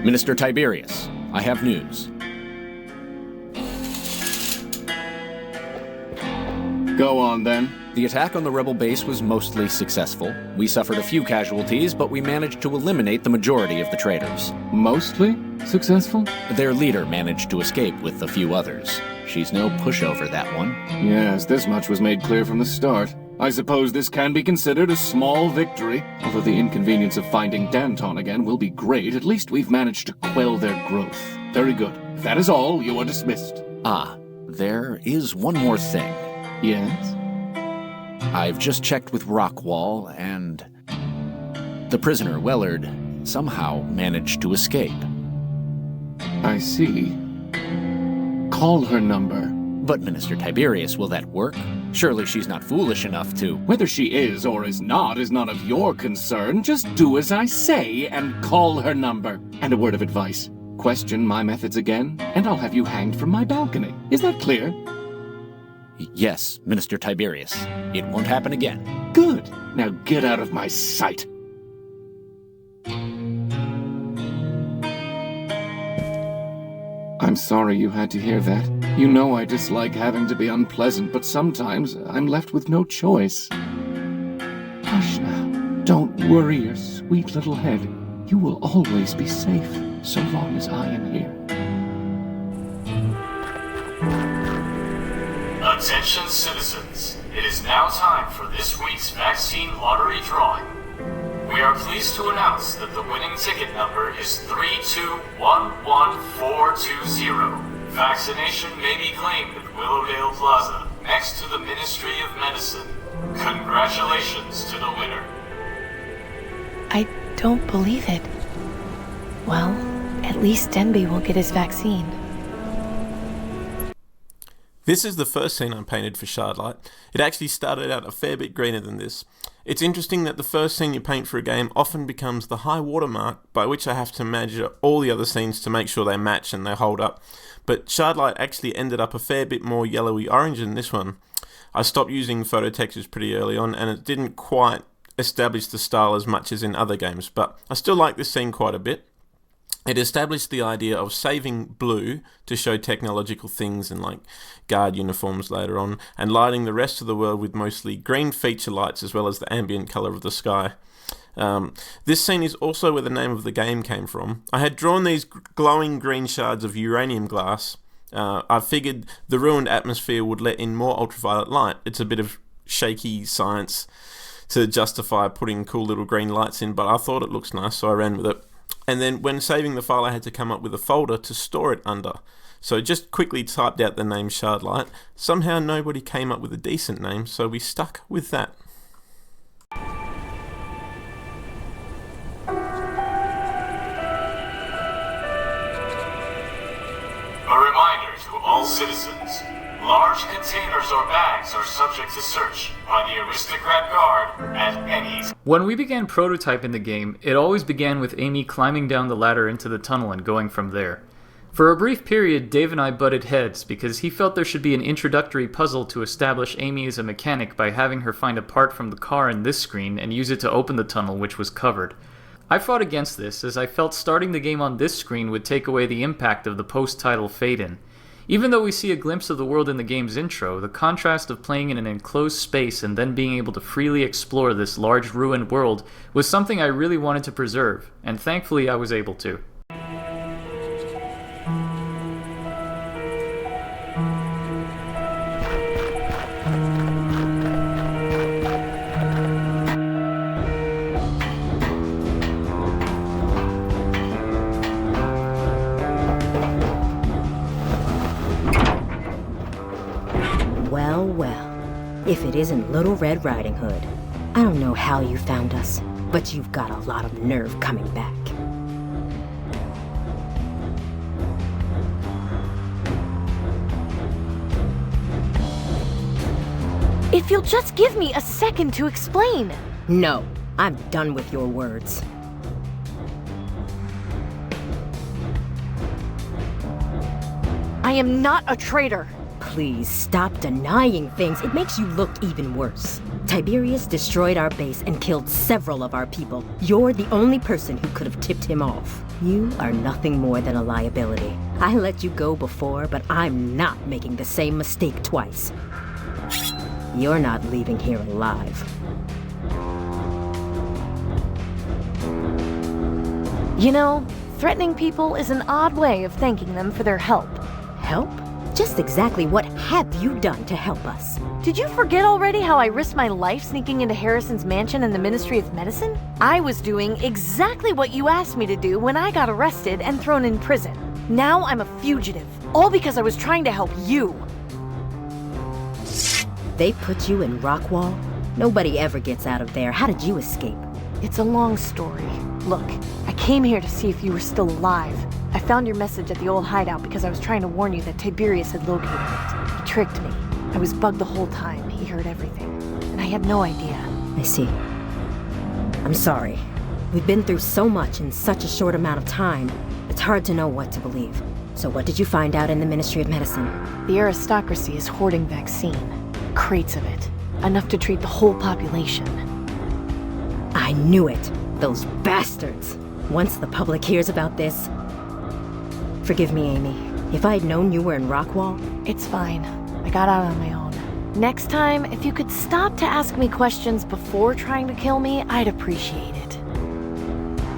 Minister Tiberius, I have news. Go on, then. The attack on the rebel base was mostly successful. We suffered a few casualties, but we managed to eliminate the majority of the traitors. Mostly successful? Their leader managed to escape with a few others. She's no pushover, that one. Yes, this much was made clear from the start. I suppose this can be considered a small victory. Although the inconvenience of finding Danton again will be great, at least we've managed to quell their growth. Very good. If that is all, you are dismissed. Ah, there is one more thing. Yes? I've just checked with Rockwall, and The prisoner, Wellard, somehow managed to escape. I see. Call her number. But Minister Tiberius, will that work? Surely she's not foolish enough to... Whether she is or is not none of your concern. Just do as I say and call her number. And a word of advice. Question my methods again, and I'll have you hanged from my balcony. Is that clear? Yes, Minister Tiberius. It won't happen again. Good. Now get out of my sight. I'm sorry you had to hear that. You know I dislike having to be unpleasant, but sometimes I'm left with no choice. Hush now. Don't worry your sweet little head. You will always be safe, so long as I am here. Attention citizens, it is now time for this week's vaccine lottery drawing. We are pleased to announce that the winning ticket number is 3211420. Vaccination may be claimed at Willowdale Plaza, next to the Ministry of Medicine. Congratulations to the winner. I don't believe it. Well, at least Denby will get his vaccine. This is the first scene I painted for Shardlight. It actually started out a fair bit greener than this. It's interesting that the first scene you paint for a game often becomes the high watermark by which I have to measure all the other scenes to make sure they match and they hold up. But Shardlight actually ended up a fair bit more yellowy orange than this one. I stopped using photo textures pretty early on and it didn't quite establish the style as much as in other games, but I still like this scene quite a bit. It established the idea of saving blue to show technological things and like guard uniforms later on, and lighting the rest of the world with mostly green feature lights as well as the ambient colour of the sky. This scene is also where the name of the game came from. I had drawn these glowing green shards of uranium glass. I figured the ruined atmosphere would let in more ultraviolet light. It's a bit of shaky science to justify putting cool little green lights in, but I thought it looks nice, so I ran with it. And then when saving the file, I had to come up with a folder to store it under. So just quickly typed out the name Shardlight. Somehow nobody came up with a decent name, so we stuck with that. A reminder to all citizens, large containers or bags are subject to search by the Aristocrat Guard at any time. When we began prototyping the game, it always began with Amy climbing down the ladder into the tunnel and going from there. For a brief period, Dave and I butted heads because he felt there should be an introductory puzzle to establish Amy as a mechanic by having her find a part from the car in this screen and use it to open the tunnel, which was covered. I fought against this as I felt starting the game on this screen would take away the impact of the post-title fade-in. Even though we see a glimpse of the world in the game's intro, the contrast of playing in an enclosed space and then being able to freely explore this large ruined world was something I really wanted to preserve, and thankfully I was able to. Well, if it isn't Little Red Riding Hood. I don't know how you found us, but you've got a lot of nerve coming back. If you'll just give me a second to explain. No, I'm done with your words. I am not a traitor. Please stop denying things. It makes you look even worse. Tiberius destroyed our base and killed several of our people. You're the only person who could have tipped him off. You are nothing more than a liability. I let you go before, but I'm not making the same mistake twice. You're not leaving here alive. You know, threatening people is an odd way of thanking them for their help. Help? Just exactly what have you done to help us? Did you forget already how I risked my life sneaking into Harrison's mansion in the Ministry of Medicine? I was doing exactly what you asked me to do when I got arrested and thrown in prison. Now I'm a fugitive, all because I was trying to help you. They put you in Rockwall? Nobody ever gets out of there. How did you escape? It's a long story. Look, I came here to see if you were still alive. I found your message at the old hideout because I was trying to warn you that Tiberius had located it. He tricked me. I was bugged the whole time. He heard everything. And I had no idea. I see. I'm sorry. We've been through so much in such a short amount of time, it's hard to know what to believe. So what did you find out in the Ministry of Medicine? The aristocracy is hoarding vaccine. Crates of it. Enough to treat the whole population. I knew it! Those bastards! Once the public hears about this... Forgive me, Amy. If I had known you were in Rockwall... It's fine. I got out on my own. Next time, if you could stop to ask me questions before trying to kill me, I'd appreciate it.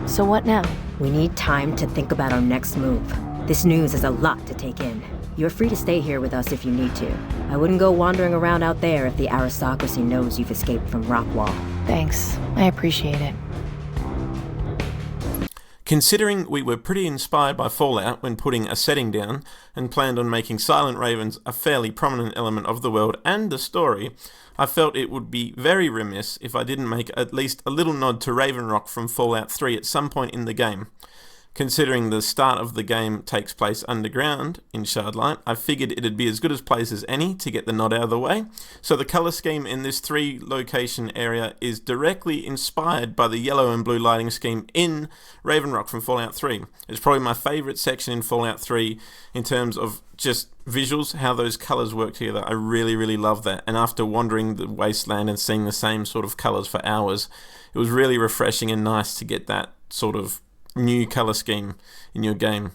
So what now? We need time to think about our next move. This news is a lot to take in. You're free to stay here with us if you need to. I wouldn't go wandering around out there if the aristocracy knows you've escaped from Rockwall. Thanks. I appreciate it. Considering we were pretty inspired by Fallout when putting a setting down and planned on making Silent Ravens a fairly prominent element of the world and the story, I felt it would be very remiss if I didn't make at least a little nod to Raven Rock from Fallout 3 at some point in the game. Considering the start of the game takes place underground in Shardlight, I figured it'd be as good a place as any to get the nod out of the way. So the colour scheme in this 3-location area is directly inspired by the yellow and blue lighting scheme in Raven Rock from Fallout 3. It's probably my favourite section in Fallout 3 in terms of just visuals, how those colours work together. I really, really love that. And after wandering the wasteland and seeing the same sort of colours for hours, it was really refreshing and nice to get that sort of new color scheme in your game.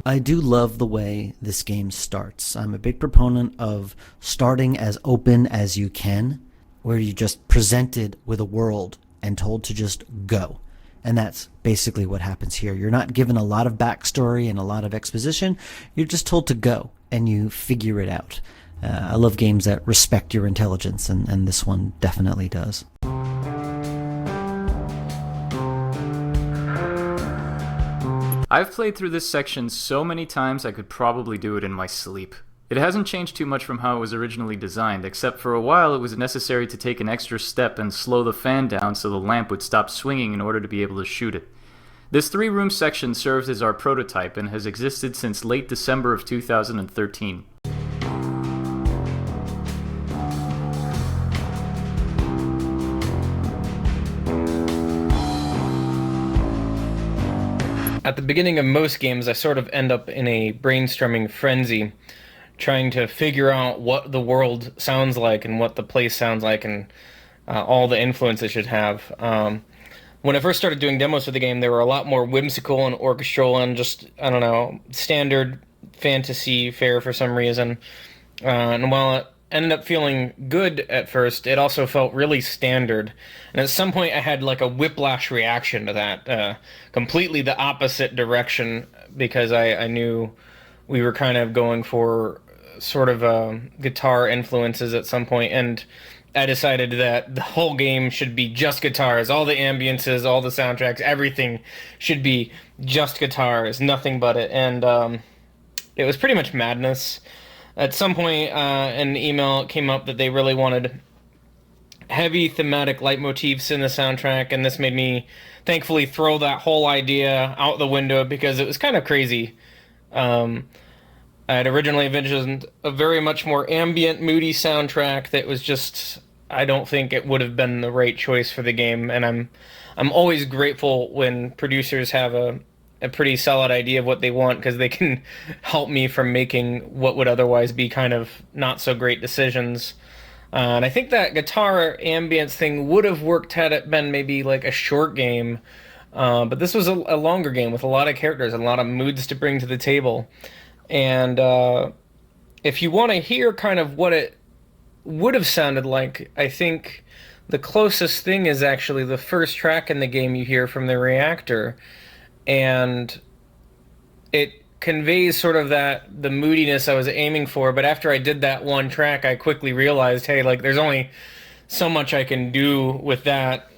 I do love the way this game starts. I'm a big proponent of starting as open as you can, where you're just presented with a world and told to just go. And that's basically what happens here. You're not given a lot of backstory and a lot of exposition. You're just told to go and you figure it out. I love games that respect your intelligence, and this one definitely does. I've played through this section so many times I could probably do it in my sleep. It hasn't changed too much from how it was originally designed, except for a while it was necessary to take an extra step and slow the fan down so the lamp would stop swinging in order to be able to shoot it. This 3-room section serves as our prototype and has existed since late December of 2013. At the beginning of most games, I sort of end up in a brainstorming frenzy, trying to figure out what the world sounds like and what the place sounds like and all the influence it should have. When I first started doing demos for the game, they were a lot more whimsical and orchestral and just, I don't know, standard fantasy fare for some reason. And while it ended up feeling good at first, it also felt really standard. And at some point I had like a whiplash reaction to that, completely the opposite direction, because I knew we were kind of going for sort of guitar influences at some point, and I decided that the whole game should be just guitars. All the ambiences, all the soundtracks, everything should be just guitars, nothing but it. And it was pretty much madness. At some point, an email came up that they really wanted heavy thematic leitmotifs in the soundtrack, and this made me thankfully throw that whole idea out the window because it was kind of crazy. I had originally envisioned a very much more ambient, moody soundtrack that was just, I don't think it would have been the right choice for the game, and I'm always grateful when producers have a pretty solid idea of what they want, because they can help me from making what would otherwise be kind of not so great decisions. And I think that guitar ambience thing would have worked had it been maybe like a short game, but this was a longer game with a lot of characters and a lot of moods to bring to the table. And if you want to hear kind of what it would have sounded like, I think the closest thing is actually the first track in the game you hear from the reactor. And it conveys sort of the moodiness I was aiming for, but after I did that one track, I quickly realized, hey, like, there's only so much I can do with that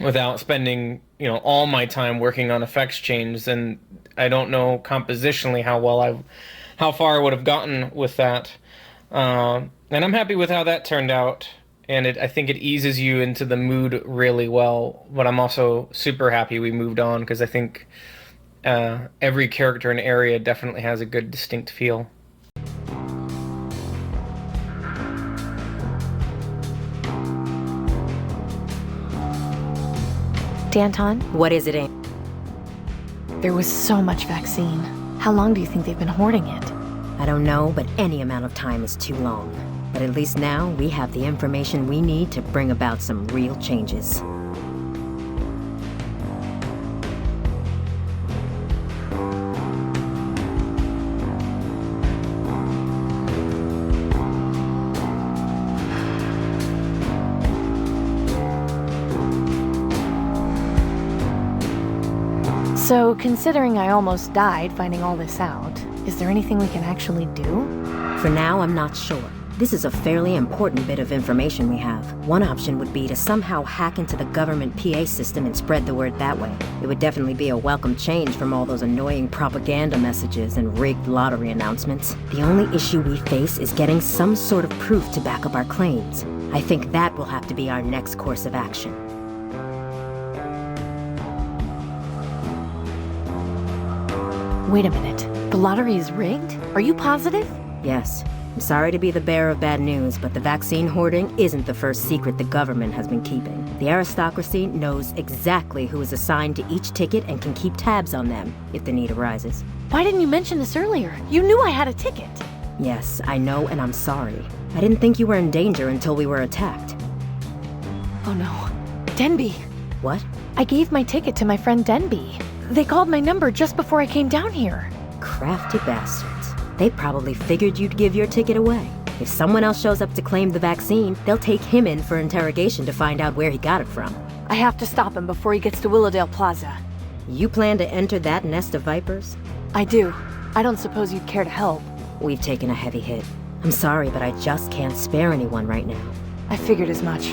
without spending, all my time working on effects changes, and I don't know compositionally how far I would have gotten with that. And I'm happy with how that turned out. and I think it eases you into the mood really well. But I'm also super happy we moved on, because I think every character and area definitely has a good distinct feel. Danton? What is it, Amy? There was so much vaccine. How long do you think they've been hoarding it? I don't know, but any amount of time is too long. But at least now we have the information we need to bring about some real changes. So, considering I almost died finding all this out, is there anything we can actually do? For now, I'm not sure. This is a fairly important bit of information we have. One option would be to somehow hack into the government PA system and spread the word that way. It would definitely be a welcome change from all those annoying propaganda messages and rigged lottery announcements. The only issue we face is getting some sort of proof to back up our claims. I think that will have to be our next course of action. Wait a minute. The lottery is rigged? Are you positive? Yes. I'm sorry to be the bearer of bad news, but the vaccine hoarding isn't the first secret the government has been keeping. The aristocracy knows exactly who is assigned to each ticket and can keep tabs on them if the need arises. Why didn't you mention this earlier? You knew I had a ticket. Yes, I know, and I'm sorry. I didn't think you were in danger until we were attacked. Oh no. Denby. What? I gave my ticket to my friend Denby. They called my number just before I came down here. Crafty bastards. They probably figured you'd give your ticket away. If someone else shows up to claim the vaccine, they'll take him in for interrogation to find out where he got it from. I have to stop him before he gets to Willowdale Plaza. You plan to enter that nest of vipers? I do. I don't suppose you'd care to help. We've taken a heavy hit. I'm sorry, but I just can't spare anyone right now. I figured as much.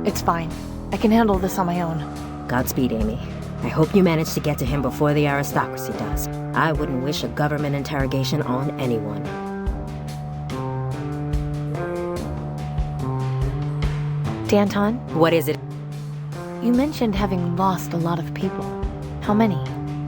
It's fine. I can handle this on my own. Godspeed, Amy. I hope you manage to get to him before the aristocracy does. I wouldn't wish a government interrogation on anyone. Danton? What is it? You mentioned having lost a lot of people. How many?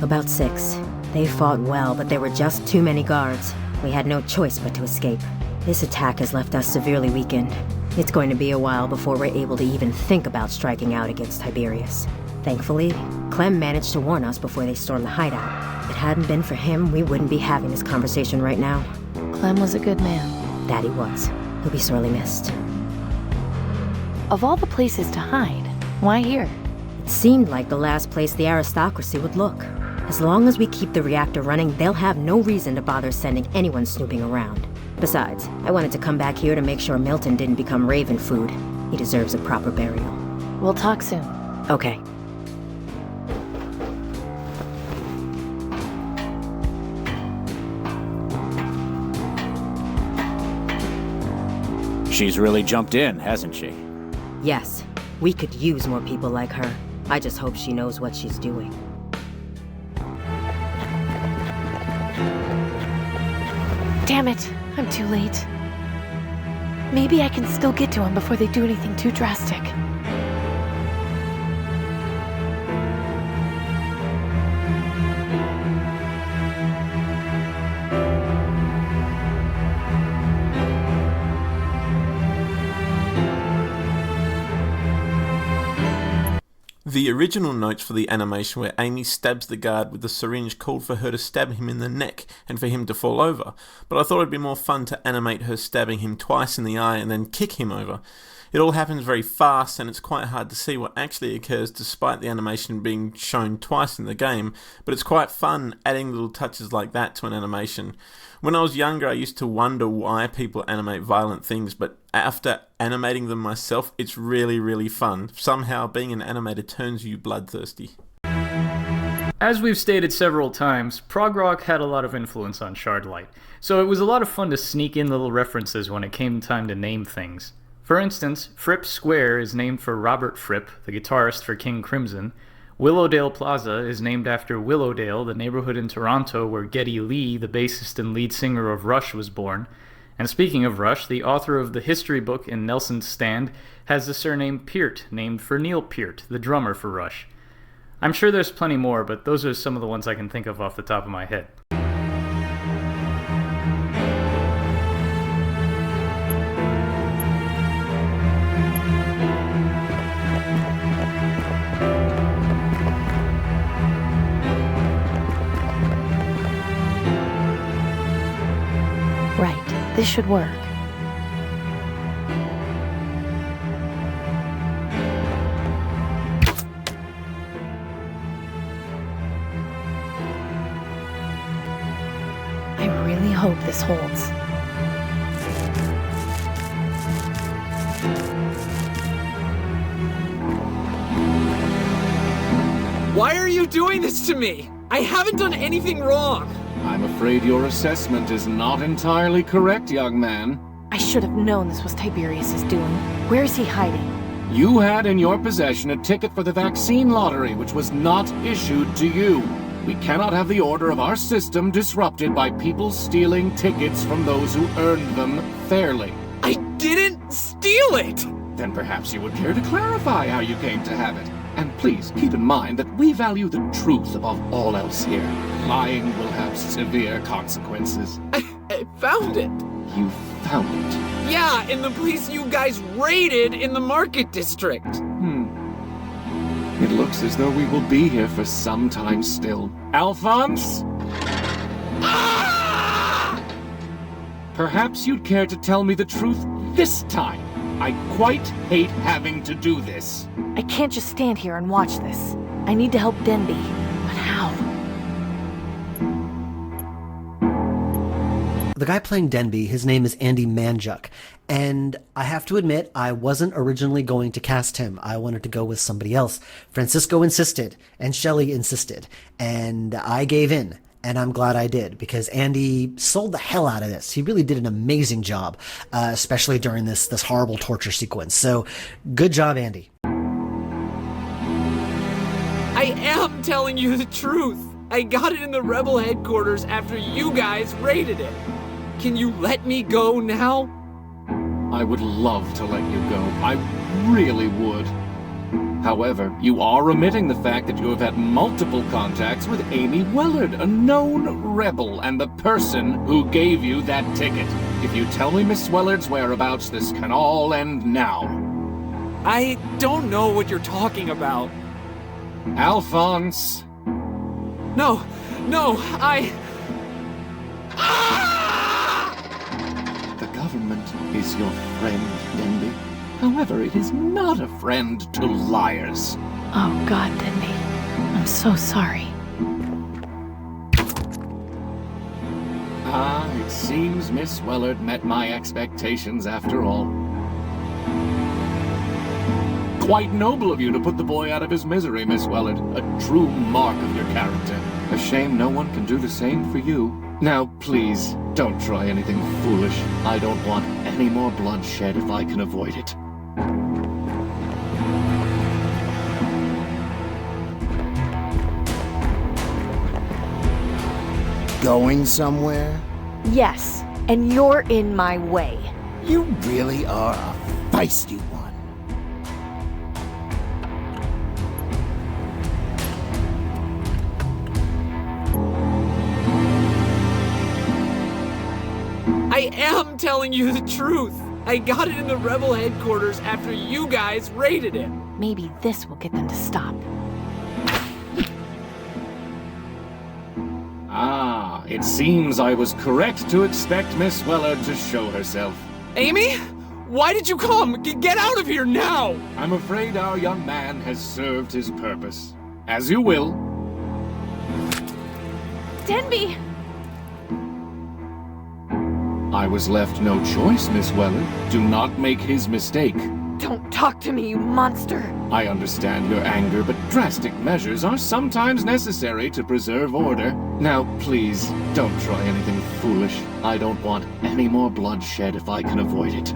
About 6. They fought well, but there were just too many guards. We had no choice but to escape. This attack has left us severely weakened. It's going to be a while before we're able to even think about striking out against Tiberius. Thankfully, Clem managed to warn us before they stormed the hideout. If it hadn't been for him, we wouldn't be having this conversation right now. Clem was a good man. That he was. He'll be sorely missed. Of all the places to hide, why here? It seemed like the last place the aristocracy would look. As long as we keep the reactor running, they'll have no reason to bother sending anyone snooping around. Besides, I wanted to come back here to make sure Milton didn't become Raven food. He deserves a proper burial. We'll talk soon. Okay. She's really jumped in, hasn't she? Yes. We could use more people like her. I just hope she knows what she's doing. Damn it, I'm too late. Maybe I can still get to him before they do anything too drastic. The original notes for the animation where Amy stabs the guard with the syringe called for her to stab him in the neck and for him to fall over, but I thought it'd be more fun to animate her stabbing him twice in the eye and then kick him over. It all happens very fast and it's quite hard to see what actually occurs despite the animation being shown twice in the game, but it's quite fun adding little touches like that to an animation. When I was younger I used to wonder why people animate violent things, but after animating them myself it's really fun. Somehow being an animator turns you bloodthirsty. As we've stated several times, prog rock had a lot of influence on Shardlight, so it was a lot of fun to sneak in little references when it came time to name things. For instance, Fripp Square is named for Robert Fripp, the guitarist for King Crimson. Willowdale Plaza is named after Willowdale, the neighborhood in Toronto where Geddy Lee, the bassist and lead singer of Rush, was born. And speaking of Rush, the author of the history book in Nelson's Stand has the surname Peart, named for Neil Peart, the drummer for Rush. I'm sure there's plenty more, but those are some of the ones I can think of off the top of my head. Right, this should work. I really hope this holds. Why are you doing this to me? I haven't done anything wrong. I'm afraid your assessment is not entirely correct, young man. I should have known this was Tiberius's doing. Where is he hiding? You had in your possession a ticket for the vaccine lottery, which was not issued to you. We cannot have the order of our system disrupted by people stealing tickets from those who earned them fairly. I didn't steal it! Then perhaps you would care to clarify how you came to have it. And please keep in mind that we value the truth above all else here. Lying will have severe consequences. I found it. You found it? Yeah, in the place you guys raided in the market district. It looks as though we will be here for some time still. Alphonse? Ah! Perhaps you'd care to tell me the truth this time. I quite hate having to do this. I can't just stand here and watch this. I need to help Denby. But how? The guy playing Denby, his name is Andy Manjuk. And I have to admit, I wasn't originally going to cast him. I wanted to go with somebody else. Francisco insisted, and Shelley insisted. And I gave in. And I'm glad I did, because Andy sold the hell out of this. He really did an amazing job, especially during this horrible torture sequence. So, good job, Andy. I am telling you the truth. I got it in the Rebel headquarters after you guys raided it. Can you let me go now? I would love to let you go. I really would. However, you are omitting the fact that you have had multiple contacts with Amy Wellard, a known rebel, and the person who gave you that ticket. If you tell me Miss Wellard's whereabouts, this can all end now. I don't know what you're talking about. Alphonse! No, I... The government is your friend, Denby. However, it is not a friend to liars. Oh, God, Denby. I'm so sorry. It seems Miss Wellard met my expectations after all. Quite noble of you to put the boy out of his misery, Miss Wellard. A true mark of your character. A shame no one can do the same for you. Now, please, don't try anything foolish. I don't want any more bloodshed if I can avoid it. Going somewhere? Yes, and you're in my way. You really are a feisty one. I am telling you the truth. I got it in the Rebel headquarters after you guys raided it. Maybe this will get them to stop. It seems I was correct to expect Miss Wellard to show herself. Amy? Why did you come? Get out of here now! I'm afraid our young man has served his purpose. As you will. Denby! I was left no choice, Miss Wellard. Do not make his mistake. Don't talk to me, you monster! I understand your anger, but drastic measures are sometimes necessary to preserve order. Now, please, don't try anything foolish. I don't want any more bloodshed if I can avoid it.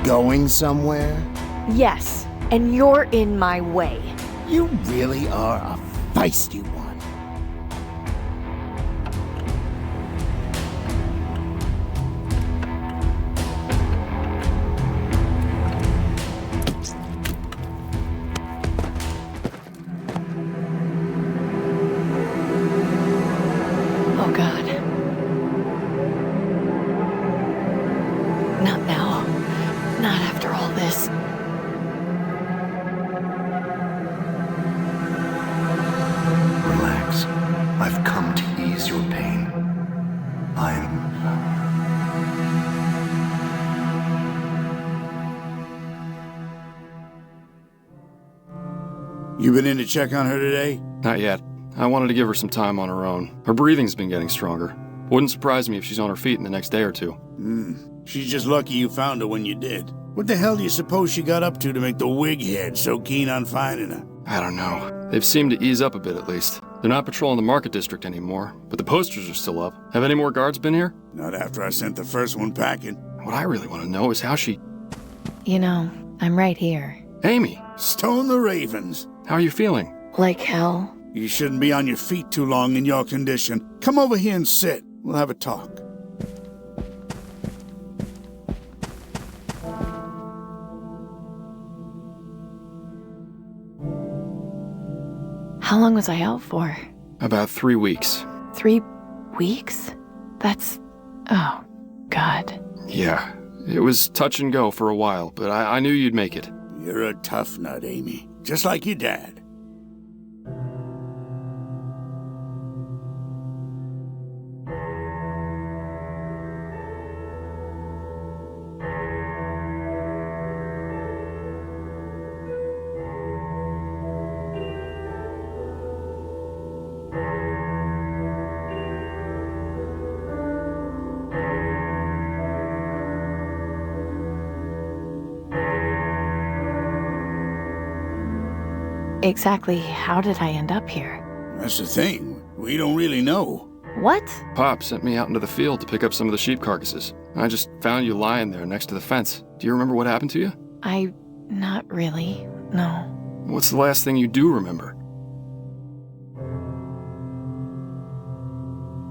Going somewhere? Yes, and you're in my way. You really are a feisty one. Oh God. Not now. Not after all this. Relax. I've come to ease your pain. You been in to check on her today? Not yet. I wanted to give her some time on her own. Her breathing's been getting stronger. Wouldn't surprise me if she's on her feet in the next day or two. She's just lucky you found her when you did. What the hell do you suppose she got up to make the wig head so keen on finding her? I don't know. They've seemed to ease up a bit at least. They're not patrolling the market district anymore, but the posters are still up. Have any more guards been here? Not after I sent the first one packing. What I really want to know is how she... You know, I'm right here. Amy! Stone the Ravens. How are you feeling? Like hell. You shouldn't be on your feet too long in your condition. Come over here and sit. We'll have a talk. How long was I out for? About 3 weeks. 3 weeks? That's... Oh, God. Yeah, it was touch and go for a while, but I knew you'd make it. You're a tough nut, Amy. Just like your dad. Exactly how did I end up here? That's the thing. We don't really know. What? Pop sent me out into the field to pick up some of the sheep carcasses. I just found you lying there next to the fence. Do you remember what happened to you? Not really, no. What's the last thing you do remember?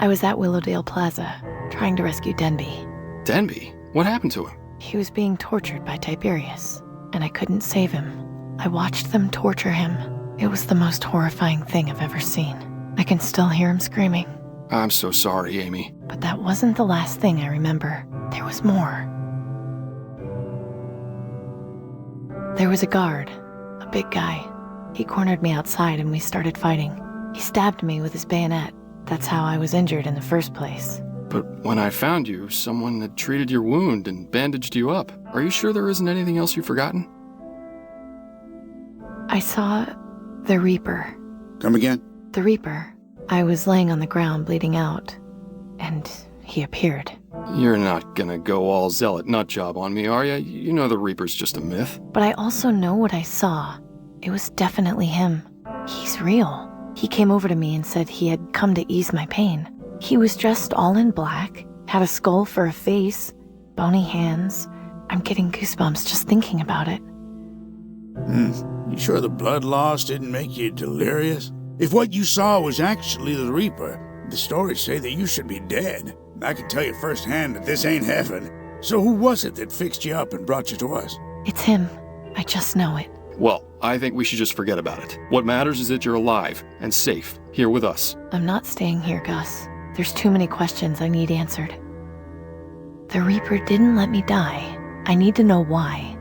I was at Willowdale Plaza, trying to rescue Denby. Denby? What happened to him? He was being tortured by Tiberius, and I couldn't save him. I watched them torture him. It was the most horrifying thing I've ever seen. I can still hear him screaming. I'm so sorry, Amy. But that wasn't the last thing I remember. There was more. There was a guard, a big guy. He cornered me outside and we started fighting. He stabbed me with his bayonet. That's how I was injured in the first place. But when I found you, someone had treated your wound and bandaged you up. Are you sure there isn't anything else you've forgotten? I saw the Reaper. Come again? The Reaper. I was laying on the ground bleeding out, and he appeared. You're not gonna go all zealot nutjob on me, are you? You know the Reaper's just a myth. But I also know what I saw. It was definitely him. He's real. He came over to me and said he had come to ease my pain. He was dressed all in black, had a skull for a face, bony hands. I'm getting goosebumps just thinking about it. You sure the blood loss didn't make you delirious? If what you saw was actually the Reaper, the stories say that you should be dead. I can tell you firsthand that this ain't heaven. So who was it that fixed you up and brought you to us? It's him. I just know it. Well, I think we should just forget about it. What matters is that you're alive and safe here with us. I'm not staying here, Gus. There's too many questions I need answered. The Reaper didn't let me die. I need to know why.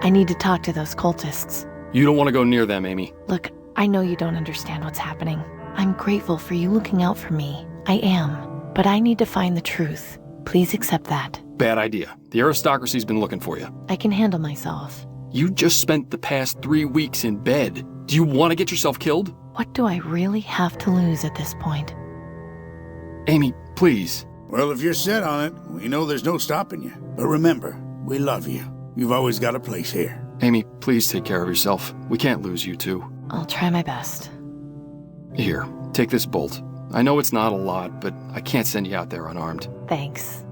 I need to talk to those cultists. You don't want to go near them, Amy. Look, I know you don't understand what's happening. I'm grateful for you looking out for me. I am. But I need to find the truth. Please accept that. Bad idea. The aristocracy's been looking for you. I can handle myself. You just spent the past 3 weeks in bed. Do you want to get yourself killed? What do I really have to lose at this point? Amy, please. Well, if you're set on it, we know there's no stopping you. But remember, we love you. You've always got a place here. Amy, please take care of yourself. We can't lose you two. I'll try my best. Here, take this bolt. I know it's not a lot, but I can't send you out there unarmed. Thanks.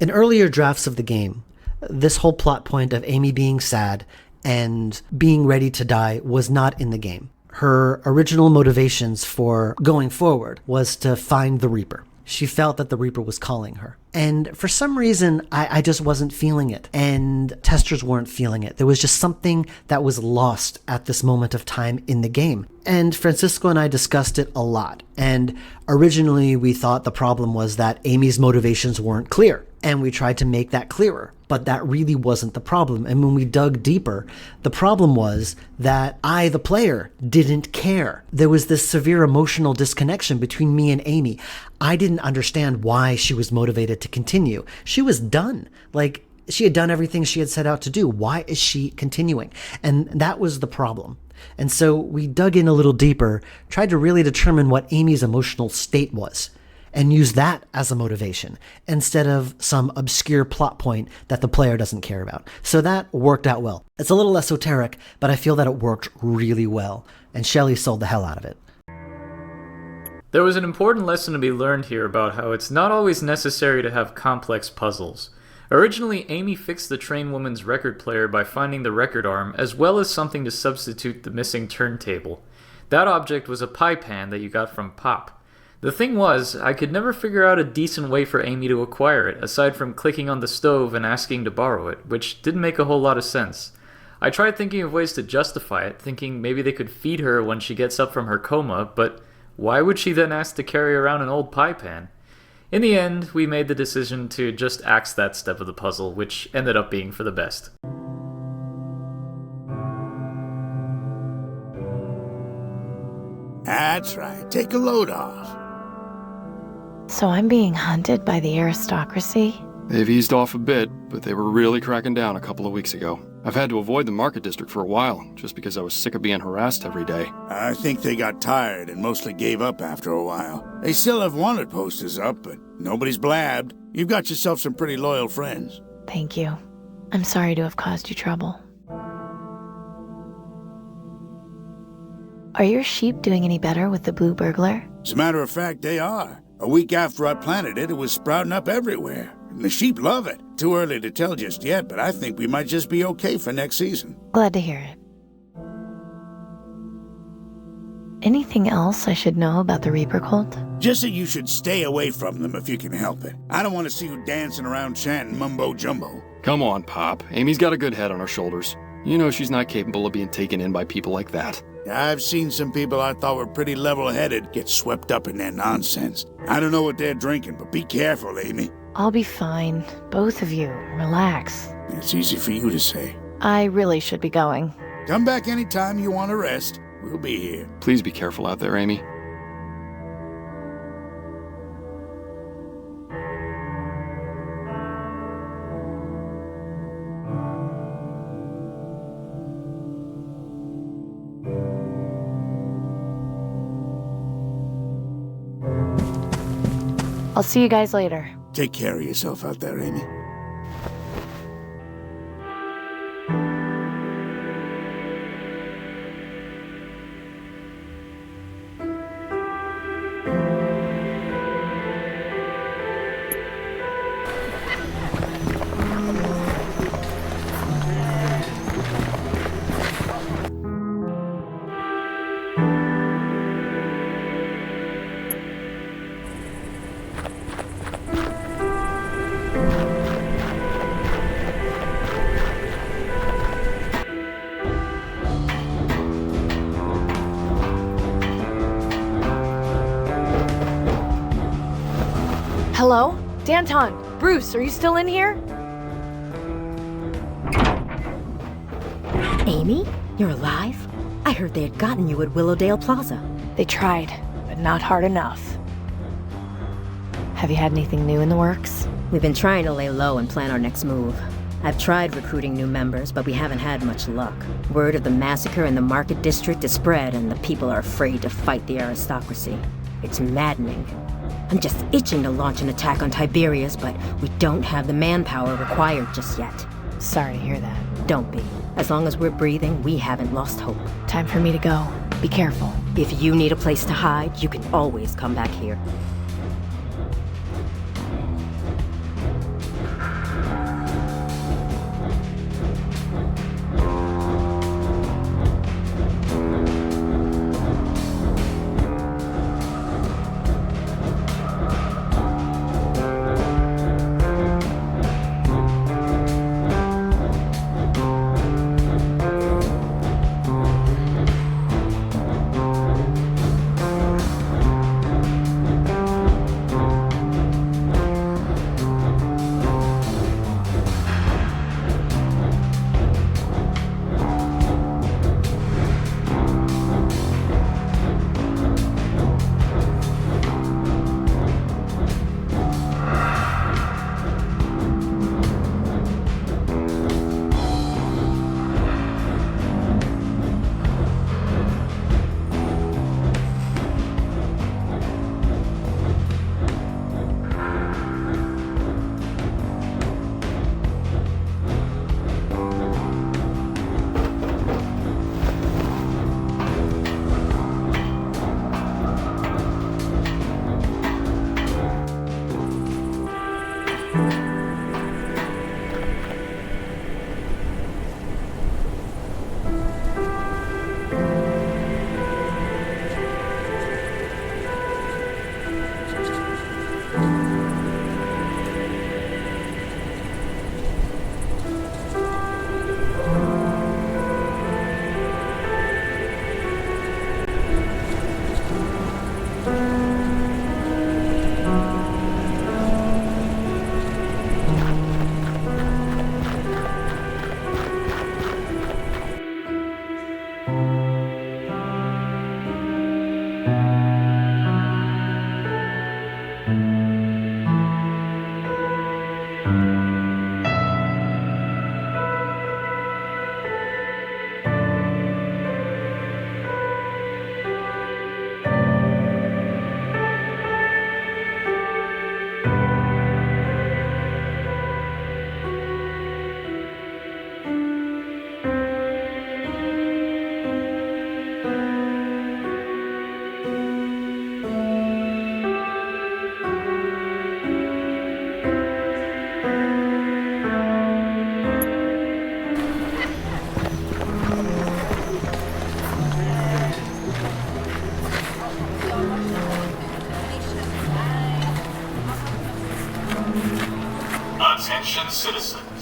In earlier drafts of the game, This whole plot point of Amy being sad and being ready to die was not in the game. Her original motivations for going forward was to find the Reaper. She felt that the Reaper was calling her. And for some reason, I just wasn't feeling it. And testers weren't feeling it. There was just something that was lost at this moment of time in the game. And Francisco and I discussed it a lot. And originally, we thought the problem was that Amy's motivations weren't clear. And we tried to make that clearer. But that really wasn't the problem. And when we dug deeper, the problem was that I, the player, didn't care. There was this severe emotional disconnection between me and Amy. I didn't understand why she was motivated to continue. She was done. Like, she had done everything she had set out to do. Why is she continuing? And that was the problem. And so we dug in a little deeper, tried to really determine what Amy's emotional state was, and use that as a motivation instead of some obscure plot point that the player doesn't care about. So that worked out well. It's a little esoteric, but I feel that it worked really well, and Shelley sold the hell out of it. There was an important lesson to be learned here about how it's not always necessary to have complex puzzles. Originally, Amy fixed the train woman's record player by finding the record arm, as well as something to substitute the missing turntable. That object was a pie pan that you got from Pop. The thing was, I could never figure out a decent way for Amy to acquire it, aside from clicking on the stove and asking to borrow it, which didn't make a whole lot of sense. I tried thinking of ways to justify it, thinking maybe they could feed her when she gets up from her coma, but why would she then ask to carry around an old pie pan? In the end, we made the decision to just axe that step of the puzzle, which ended up being for the best. That's right. Take a load off. So I'm being hunted by the aristocracy? They've eased off a bit, but they were really cracking down a couple of weeks ago. I've had to avoid the market district for a while, just because I was sick of being harassed every day. I think they got tired and mostly gave up after a while. They still have wanted posters up, but nobody's blabbed. You've got yourself some pretty loyal friends. Thank you. I'm sorry to have caused you trouble. Are your sheep doing any better with the blue burglar? As a matter of fact, they are. A week after I planted it, it was sprouting up everywhere. And the sheep love it. Too early to tell just yet, but I think we might just be okay for next season. Glad to hear it. Anything else I should know about the Reaper cult? Just that you should stay away from them if you can help it. I don't want to see you dancing around chanting mumbo-jumbo. Come on, Pop. Amy's got a good head on her shoulders. You know she's not capable of being taken in by people like that. I've seen some people I thought were pretty level-headed get swept up in their nonsense. I don't know what they're drinking, but be careful, Amy. I'll be fine. Both of you. Relax. It's easy for you to say. I really should be going. Come back anytime you want to rest. We'll be here. Please be careful out there, Amy. I'll see you guys later. Take care of yourself out there, Amy. Hello? Danton! Bruce, are you still in here? Amy? You're alive? I heard they had gotten you at Willowdale Plaza. They tried, but not hard enough. Have you had anything new in the works? We've been trying to lay low and plan our next move. I've tried recruiting new members, but we haven't had much luck. Word of the massacre in the market district is spread, and the people are afraid to fight the aristocracy. It's maddening. I'm just itching to launch an attack on Tiberius, but we don't have the manpower required just yet. Sorry to hear that. Don't be. As long as we're breathing, we haven't lost hope. Time for me to go. Be careful. If you need a place to hide, you can always come back here.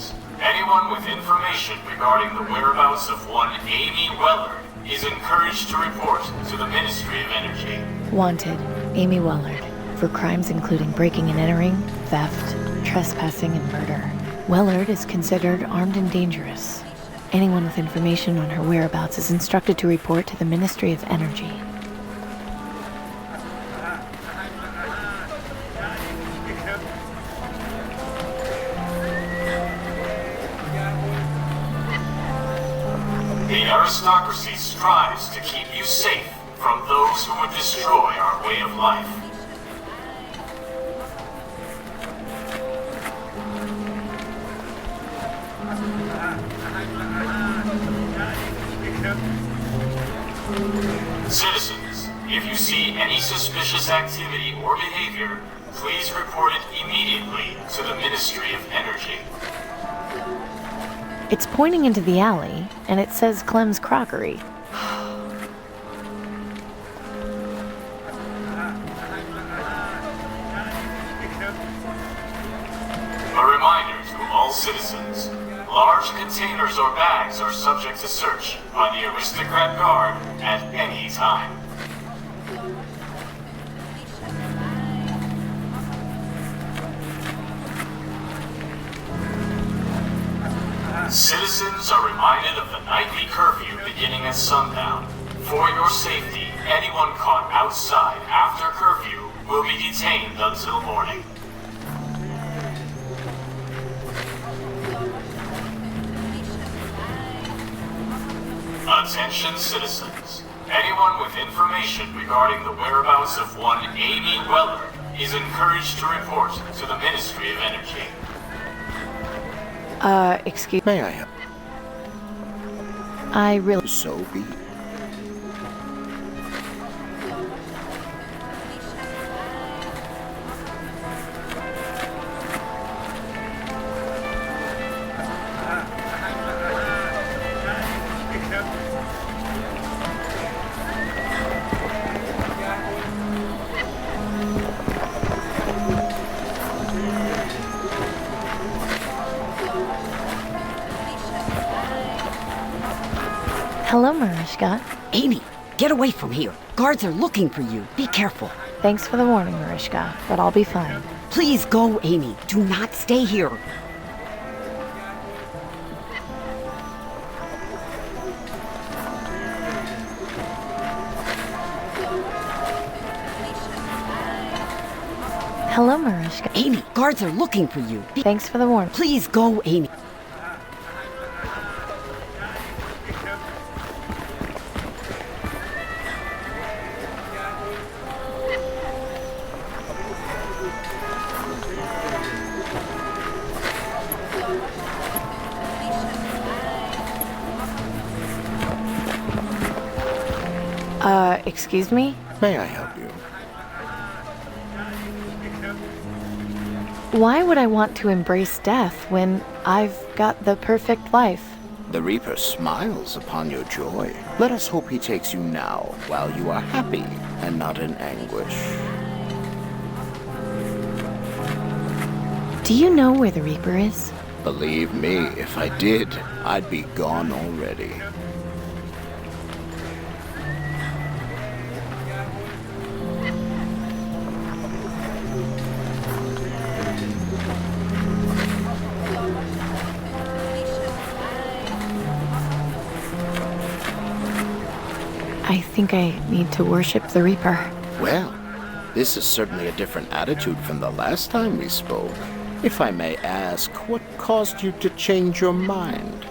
Citizens, anyone with information regarding the whereabouts of one Amy Wellard is encouraged to report to the Ministry of Energy. Wanted, Amy Wellard, for crimes including breaking and entering, theft, trespassing, and murder. Wellard is considered armed and dangerous. Anyone with information on her whereabouts is instructed to report to the Ministry of Energy. The aristocracy strives to keep you safe from those who would destroy our way of life. Citizens, if you see any suspicious activity or behavior, please report it immediately to the Ministry of Energy. It's pointing into the alley, and it says Clem's Crockery. A reminder to all citizens, large containers or bags are subject to search by the Aristocrat Guard at any time. Citizens are reminded of the nightly curfew beginning at sundown. For your safety, anyone caught outside after curfew will be detained until morning. Attention citizens. Anyone with information regarding the whereabouts of one Amy Wellard is encouraged to report to the Ministry of Energy. Excuse me. May I help? I really... So be it. Hello, Marishka. Amy, get away from here. Guards are looking for you. Be careful. Thanks for the warning, Marishka, but I'll be fine. Please go, Amy. Do not stay here. Hello, Marishka. Amy, guards are looking for you. Thanks for the warning. Please go, Amy. Excuse me? May I help you? Why would I want to embrace death when I've got the perfect life? The Reaper smiles upon your joy. Let us hope he takes you now, while you are happy and not in anguish. Do you know where the Reaper is? Believe me, if I did, I'd be gone already. I think I need to worship the Reaper. Well, this is certainly a different attitude from the last time we spoke. If I may ask, what caused you to change your mind?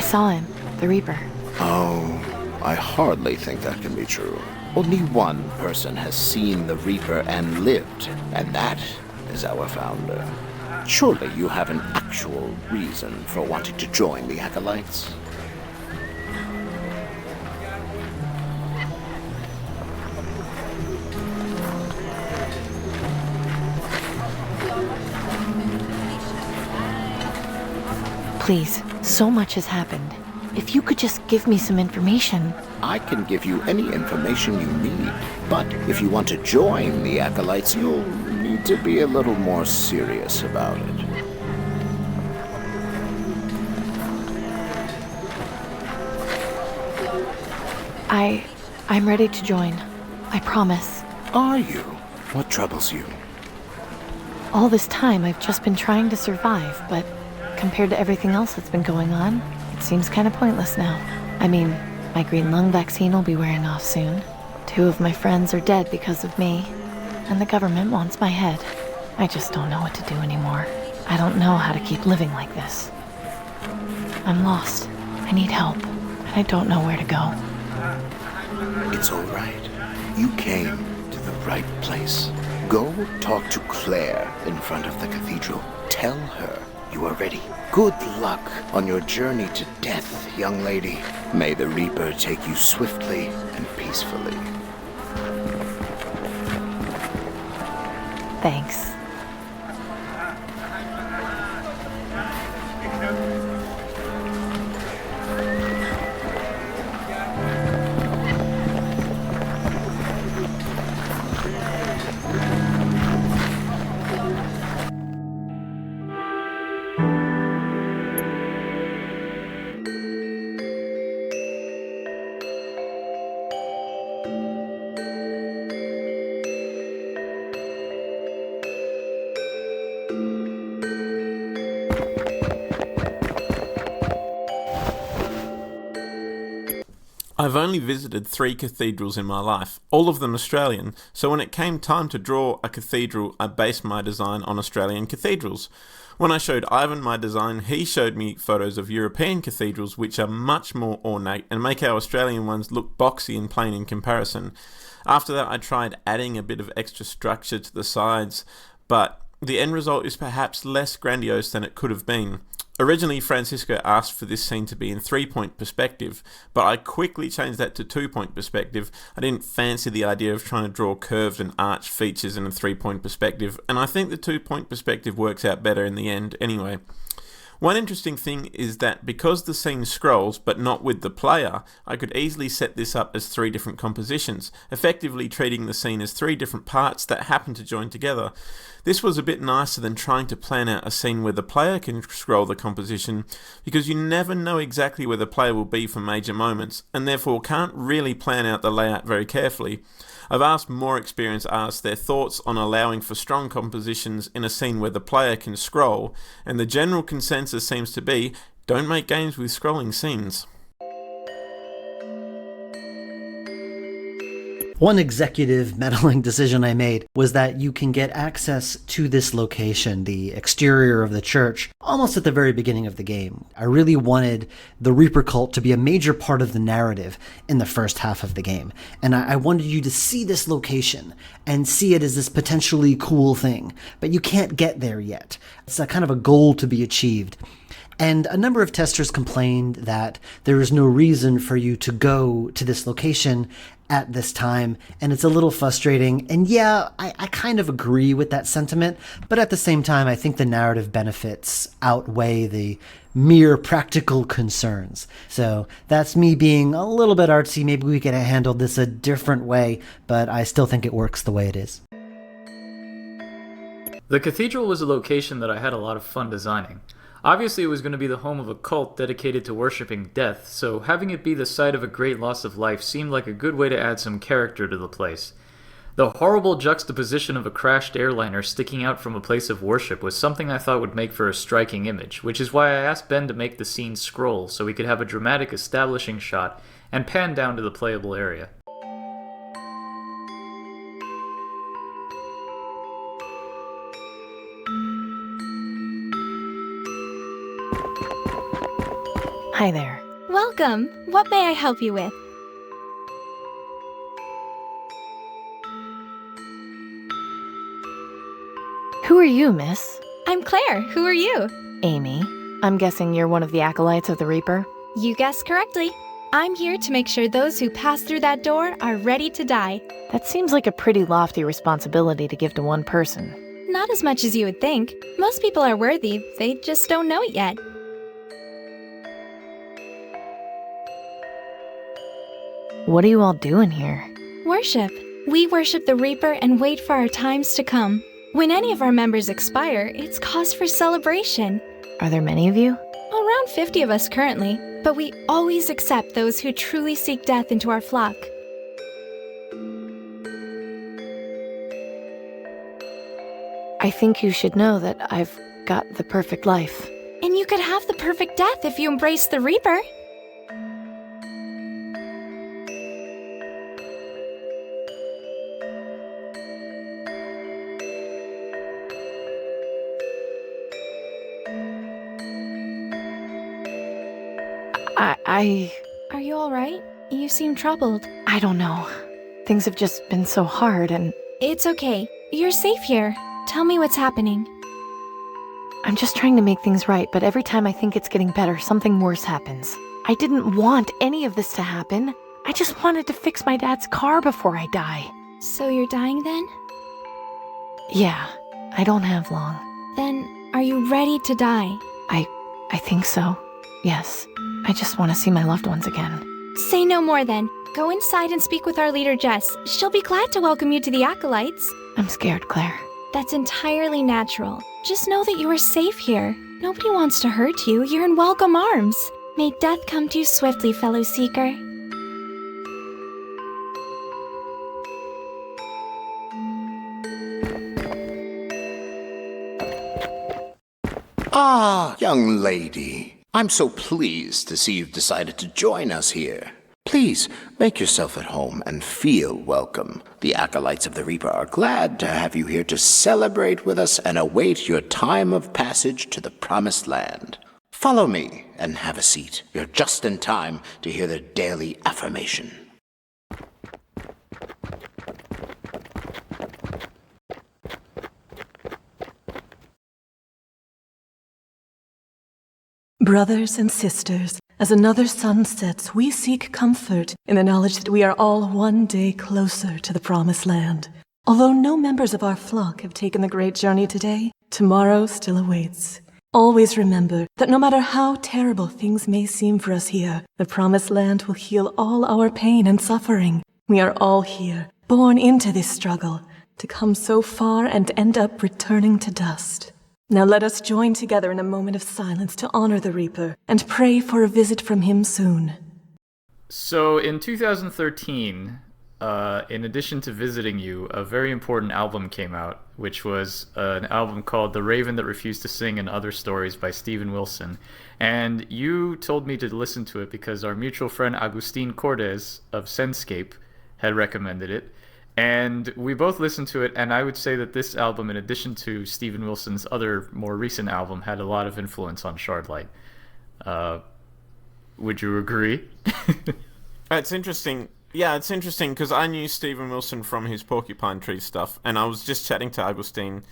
Saw him, the Reaper. Oh, I hardly think that can be true. Only one person has seen the Reaper and lived, and that is our founder. Surely you have an actual reason for wanting to join the Acolytes? Please, so much has happened. If you could just give me some information. I can give you any information you need, but if you want to join the Acolytes, you'll need to be a little more serious about it. I'm ready to join. I promise. Are you? What troubles you? All this time, I've just been trying to survive, but compared to everything else that's been going on, it seems kind of pointless now. I mean, my green lung vaccine will be wearing off soon. 2 of my friends are dead because of me, and the government wants my head. I just don't know what to do anymore. I don't know how to keep living like this. I'm lost. I need help, and I don't know where to go. It's all right. You came to the right place. Go talk to Claire in front of the cathedral. Tell her you are ready. Good luck on your journey to death, young lady. May the Reaper take you swiftly and peacefully. Thanks. I've only visited 3 cathedrals in my life, all of them Australian, so when it came time to draw a cathedral, I based my design on Australian cathedrals. When I showed Ivan my design, he showed me photos of European cathedrals which are much more ornate and make our Australian ones look boxy and plain in comparison. After that, I tried adding a bit of extra structure to the sides, but the end result is perhaps less grandiose than it could have been. Originally, Francisco asked for this scene to be in 3-point perspective, but I quickly changed that to 2-point perspective. I didn't fancy the idea of trying to draw curved and arched features in a 3-point perspective, and I think the 2-point perspective works out better in the end anyway. One interesting thing is that because the scene scrolls, but not with the player, I could easily set this up as 3 different compositions, effectively treating the scene as 3 different parts that happen to join together. This was a bit nicer than trying to plan out a scene where the player can scroll the composition, because you never know exactly where the player will be for major moments, and therefore can't really plan out the layout very carefully. I've asked more experienced artists their thoughts on allowing for strong compositions in a scene where the player can scroll, and the general consensus seems to be, don't make games with scrolling scenes. One executive meddling decision I made was that you can get access to this location, the exterior of the church, almost at the very beginning of the game. I really wanted the Reaper cult to be a major part of the narrative in the first half of the game. And I wanted you to see this location and see it as this potentially cool thing. But you can't get there yet. It's a kind of a goal to be achieved. And a number of testers complained that there is no reason for you to go to this location at this time, and it's a little frustrating. And yeah, I kind of agree with that sentiment, but at the same time, I think the narrative benefits outweigh the mere practical concerns. So that's me being a little bit artsy. Maybe we could have handled this a different way, but I still think it works the way it is. The cathedral was a location that I had a lot of fun designing. Obviously, it was going to be the home of a cult dedicated to worshipping death, so having it be the site of a great loss of life seemed like a good way to add some character to the place. The horrible juxtaposition of a crashed airliner sticking out from a place of worship was something I thought would make for a striking image, which is why I asked Ben to make the scene scroll so we could have a dramatic establishing shot and pan down to the playable area. Hi there. Welcome. What may I help you with? Who are you, miss? I'm Claire. Who are you? Amy. I'm guessing you're one of the acolytes of the Reaper? You guessed correctly. I'm here to make sure those who pass through that door are ready to die. That seems like a pretty lofty responsibility to give to one person. Not as much as you would think. Most people are worthy, they just don't know it yet. What are you all doing here? Worship. We worship the Reaper and wait for our times to come. When any of our members expire, it's cause for celebration. Are there many of you? Around 50 of us currently, but we always accept those who truly seek death into our flock. I think you should know that I've got the perfect life. And you could have the perfect death if you embrace the Reaper. Are you alright? You seem troubled. I don't know. Things have just been so hard and... It's okay. You're safe here. Tell me what's happening. I'm just trying to make things right, but every time I think it's getting better, something worse happens. I didn't want any of this to happen. I just wanted to fix my dad's car before I die. So you're dying then? Yeah, I don't have long. Then, are you ready to die? I think so. Yes. I just want to see my loved ones again. Say no more then. Go inside and speak with our leader, Jess. She'll be glad to welcome you to the Acolytes. I'm scared, Claire. That's entirely natural. Just know that you are safe here. Nobody wants to hurt you. You're in welcome arms. May death come to you swiftly, fellow seeker. Ah, young lady. I'm so pleased to see you've decided to join us here. Please, make yourself at home and feel welcome. The Acolytes of the Reaper are glad to have you here to celebrate with us and await your time of passage to the Promised Land. Follow me and have a seat. You're just in time to hear the daily affirmation. Brothers and sisters, as another sun sets, we seek comfort in the knowledge that we are all one day closer to the Promised Land. Although no members of our flock have taken the great journey today, tomorrow still awaits. Always remember that no matter how terrible things may seem for us here, the Promised Land will heal all our pain and suffering. We are all here, born into this struggle, to come so far and end up returning to dust. Now let us join together in a moment of silence to honor the Reaper and pray for a visit from him soon. So in 2013, in addition to visiting you, a very important album came out, which was an album called The Raven That Refused to Sing and Other Stories by Steven Wilson. And you told me to listen to it because our mutual friend Agustin Cordes of Senscape had recommended it. And we both listened to it, and I would say that this album, in addition to Steven Wilson's other more recent album, had a lot of influence on Shardlight. Would you agree? It's interesting. Yeah, it's interesting because I knew Steven Wilson from his Porcupine Tree stuff, and I was just chatting to Agustin,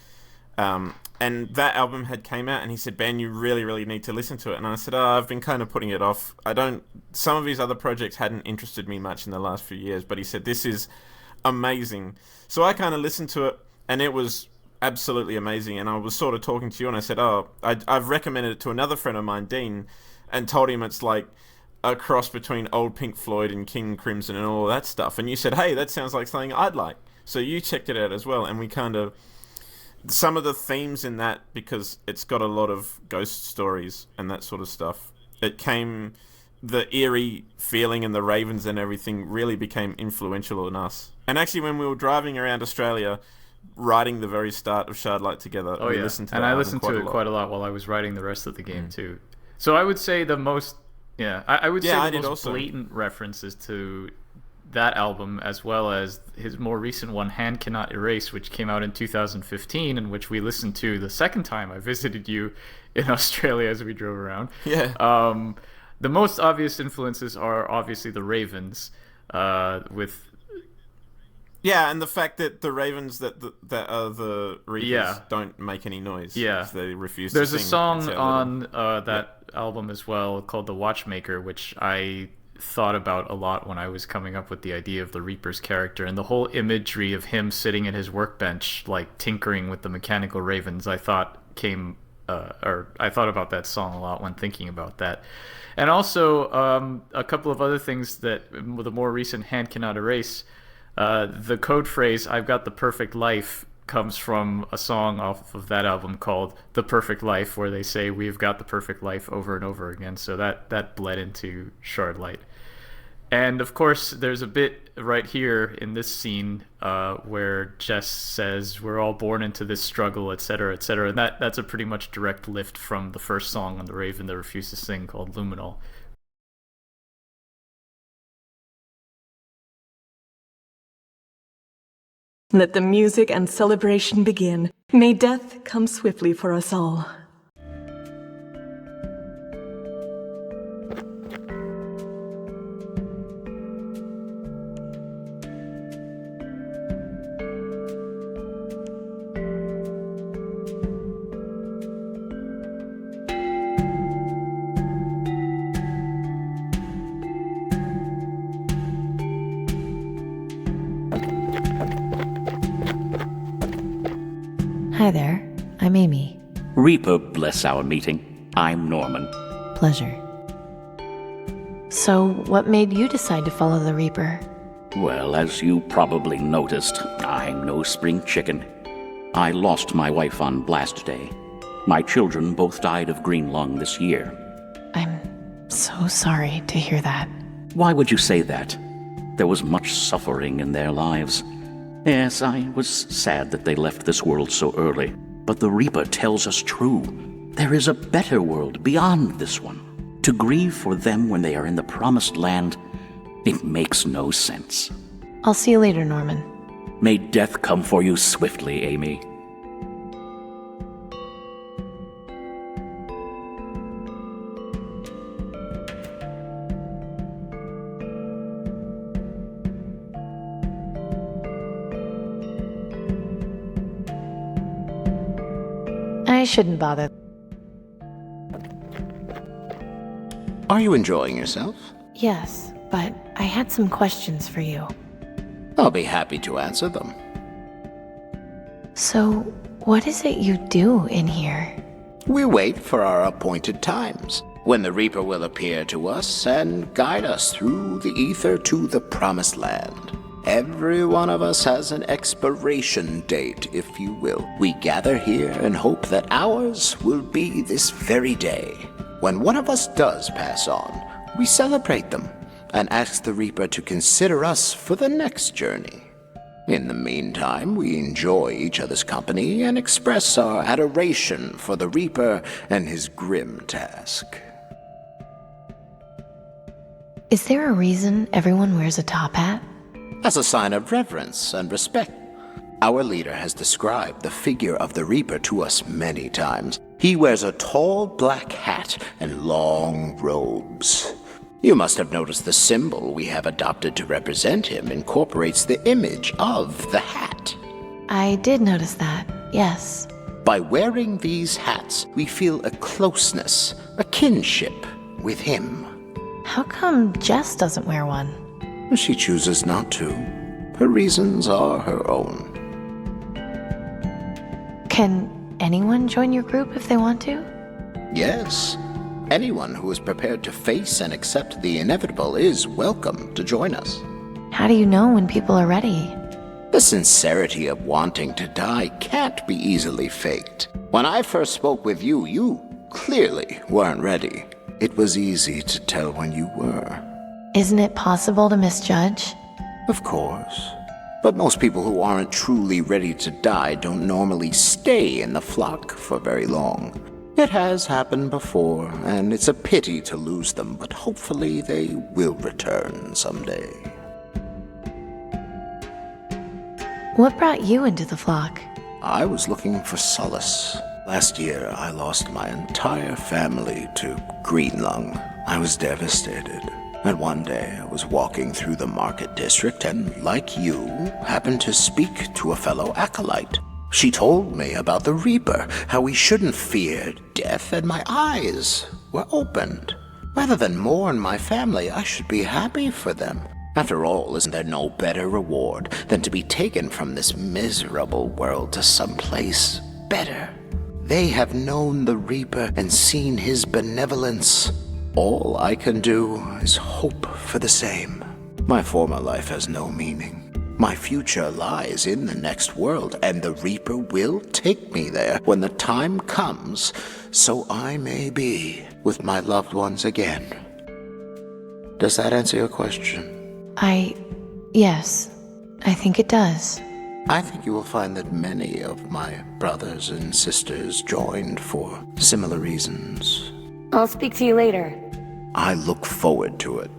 and that album had came out, and he said, "Ben, you really, really need to listen to it." And I said, "Oh, I've been kind of putting it off. Some of his other projects hadn't interested me much in the last few years," but he said, "This is amazing." So I kind of listened to it, and it was absolutely amazing. And I was sort of talking to you, and I said, I've recommended it to another friend of mine, Dean, and told him it's like a cross between old Pink Floyd and King Crimson and all that stuff. And you said, "Hey, that sounds like something I'd like." So you checked it out as well, and we kind of... Some of the themes in that, because it's got a lot of ghost stories and that sort of stuff, the eerie feeling and the ravens and everything really became influential on us. And actually, when we were driving around Australia, writing the very start of Shardlight together, we listened to that. And I listened to it quite a lot while I was writing the rest of the game too. So I would say the most, I would say the most blatant references to that album, as well as his more recent one, Hand Cannot Erase, which came out in 2015, and which we listened to the second time I visited you in Australia as we drove around. Yeah. The most obvious influences are obviously the Ravens, with... Yeah, and the fact that the Ravens that are the Reapers don't make any noise. Yeah. They refuse There's to sing. There's a song on that album as well called The Watchmaker, which I thought about a lot when I was coming up with the idea of the Reaper's character, and the whole imagery of him sitting at his workbench, like tinkering with the mechanical ravens, I thought came I thought about that song a lot when thinking about that. And also, a couple of other things that the more recent Hand Cannot Erase. The code phrase, "I've got the perfect life," comes from a song off of that album called The Perfect Life, where they say, "We've got the perfect life," over and over again. So that bled into Shardlight. And of course, there's a bit right here in this scene where Jess says, "We're all born into this struggle," etc., etc. And that's a pretty much direct lift from the first song on The Raven That Refused to Sing called Luminol. Let the music and celebration begin. May death come swiftly for us all. Hi there, I'm Amy. Reaper bless our meeting. I'm Norman. Pleasure. So, what made you decide to follow the Reaper? Well, as you probably noticed, I'm no spring chicken. I lost my wife on Blast Day. My children both died of green lung this year. I'm so sorry to hear that. Why would you say that? There was much suffering in their lives. Yes, I was sad that they left this world so early, but the Reaper tells us true. There is a better world beyond this one. To grieve for them when they are in the promised land, it makes no sense. I'll see you later, Norman. May death come for you swiftly, Amy. I shouldn't bother. Are you enjoying yourself? Yes, but I had some questions for you. I'll be happy to answer them. So, what is it you do in here? We wait for our appointed times, when the Reaper will appear to us and guide us through the ether to the promised land. Every one of us has an expiration date, if you will. We gather here and hope that ours will be this very day. When one of us does pass on, we celebrate them and ask the Reaper to consider us for the next journey. In the meantime, we enjoy each other's company and express our adoration for the Reaper and his grim task. Is there a reason everyone wears a top hat? As a sign of reverence and respect. Our leader has described the figure of the Reaper to us many times. He wears a tall black hat and long robes. You must have noticed the symbol we have adopted to represent him incorporates the image of the hat. I did notice that, yes. By wearing these hats, we feel a closeness, a kinship with him. How come Jess doesn't wear one? She chooses not to. Her reasons are her own. Can anyone join your group if they want to? Yes. Anyone who is prepared to face and accept the inevitable is welcome to join us. How do you know when people are ready? The sincerity of wanting to die can't be easily faked. When I first spoke with you, you clearly weren't ready. It was easy to tell when you were. Isn't it possible to misjudge? Of course. But most people who aren't truly ready to die don't normally stay in the flock for very long. It has happened before, and it's a pity to lose them, but hopefully they will return someday. What brought you into the flock? I was looking for solace. Last year, I lost my entire family to green lung. I was devastated. And one day, I was walking through the market district and, like you, happened to speak to a fellow acolyte. She told me about the Reaper, how we shouldn't fear death, and my eyes were opened. Rather than mourn my family, I should be happy for them. After all, isn't there no better reward than to be taken from this miserable world to someplace better? They have known the Reaper and seen his benevolence. All I can do is hope for the same. My former life has no meaning. My future lies in the next world, and the Reaper will take me there when the time comes, so I may be with my loved ones again. Does that answer your question? Yes, I think it does. I think you will find that many of my brothers and sisters joined for similar reasons. I'll speak to you later. I look forward to it.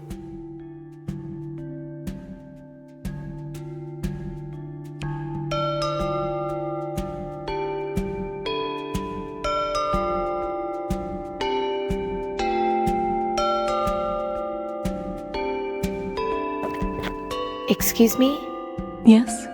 Excuse me? Yes?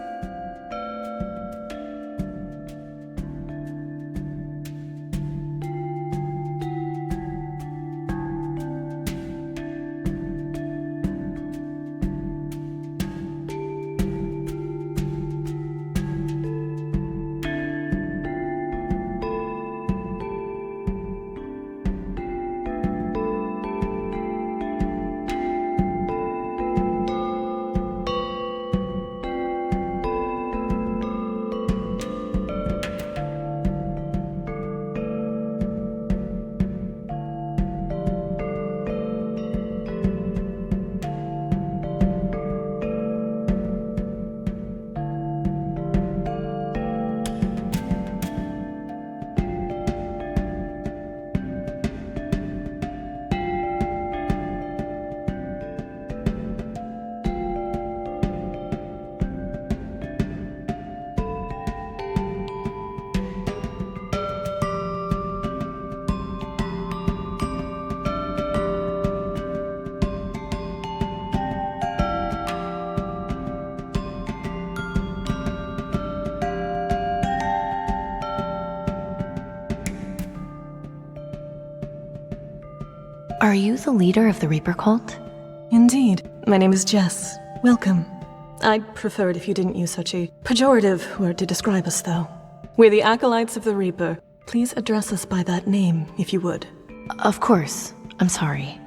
Are you the leader of the Reaper cult? Indeed. My name is Jess. Welcome. I'd prefer it if you didn't use such a pejorative word to describe us, though. We're the Acolytes of the Reaper. Please address us by that name, if you would. Of course. I'm sorry.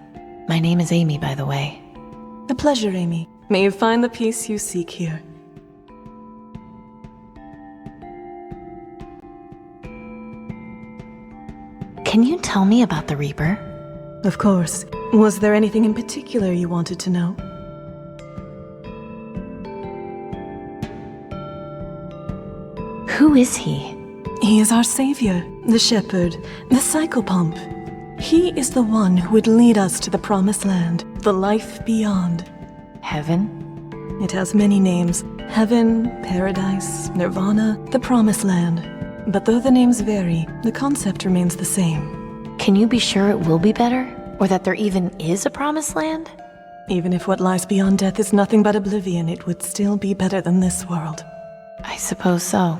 My name is Amy, by the way. A pleasure, Amy. May you find the peace you seek here. Can you tell me about the Reaper? Of course. Was there anything in particular you wanted to know? Who is he? He is our savior, the shepherd, the psychopomp. He is the one who would lead us to the promised land, the life beyond. Heaven? It has many names. Heaven, paradise, nirvana, the promised land. But though the names vary, the concept remains the same. Can you be sure it will be better? Or that there even is a promised land? Even if what lies beyond death is nothing but oblivion, it would still be better than this world. I suppose so.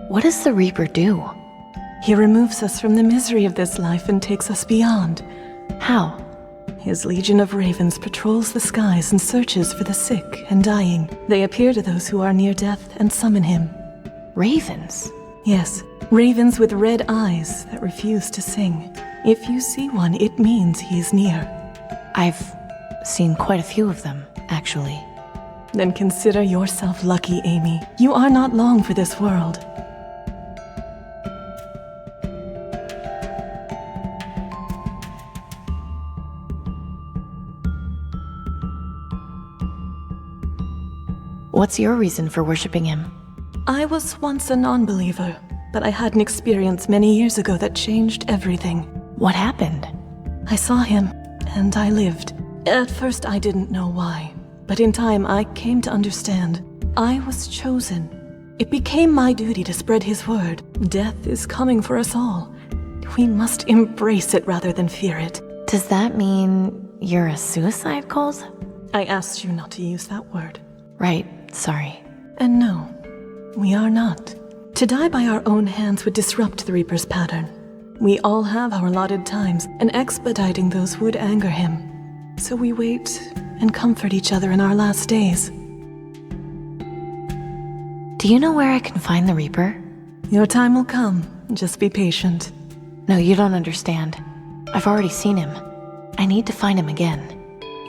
What does the Reaper do? He removes us from the misery of this life and takes us beyond. How? His legion of ravens patrols the skies and searches for the sick and dying. They appear to those who are near death and summon him. Ravens? Yes, ravens with red eyes that refuse to sing. If you see one, it means he is near. I've seen quite a few of them, actually. Then consider yourself lucky, Amy. You are not long for this world. What's your reason for worshipping him? I was once a non-believer, but I had an experience many years ago that changed everything. What happened? I saw him, and I lived. At first I didn't know why, but in time I came to understand. I was chosen. It became my duty to spread his word. Death is coming for us all. We must embrace it rather than fear it. Does that mean you're a suicide cult? I asked you not to use that word. Right, sorry. And no, we are not. To die by our own hands would disrupt the Reaper's pattern. We all have our allotted times, and expediting those would anger him. So we wait and comfort each other in our last days. Do Do you know where I can find the Reaper? Your time will come. Just be patient. No, you don't understand. I've already seen him. I need to find him again.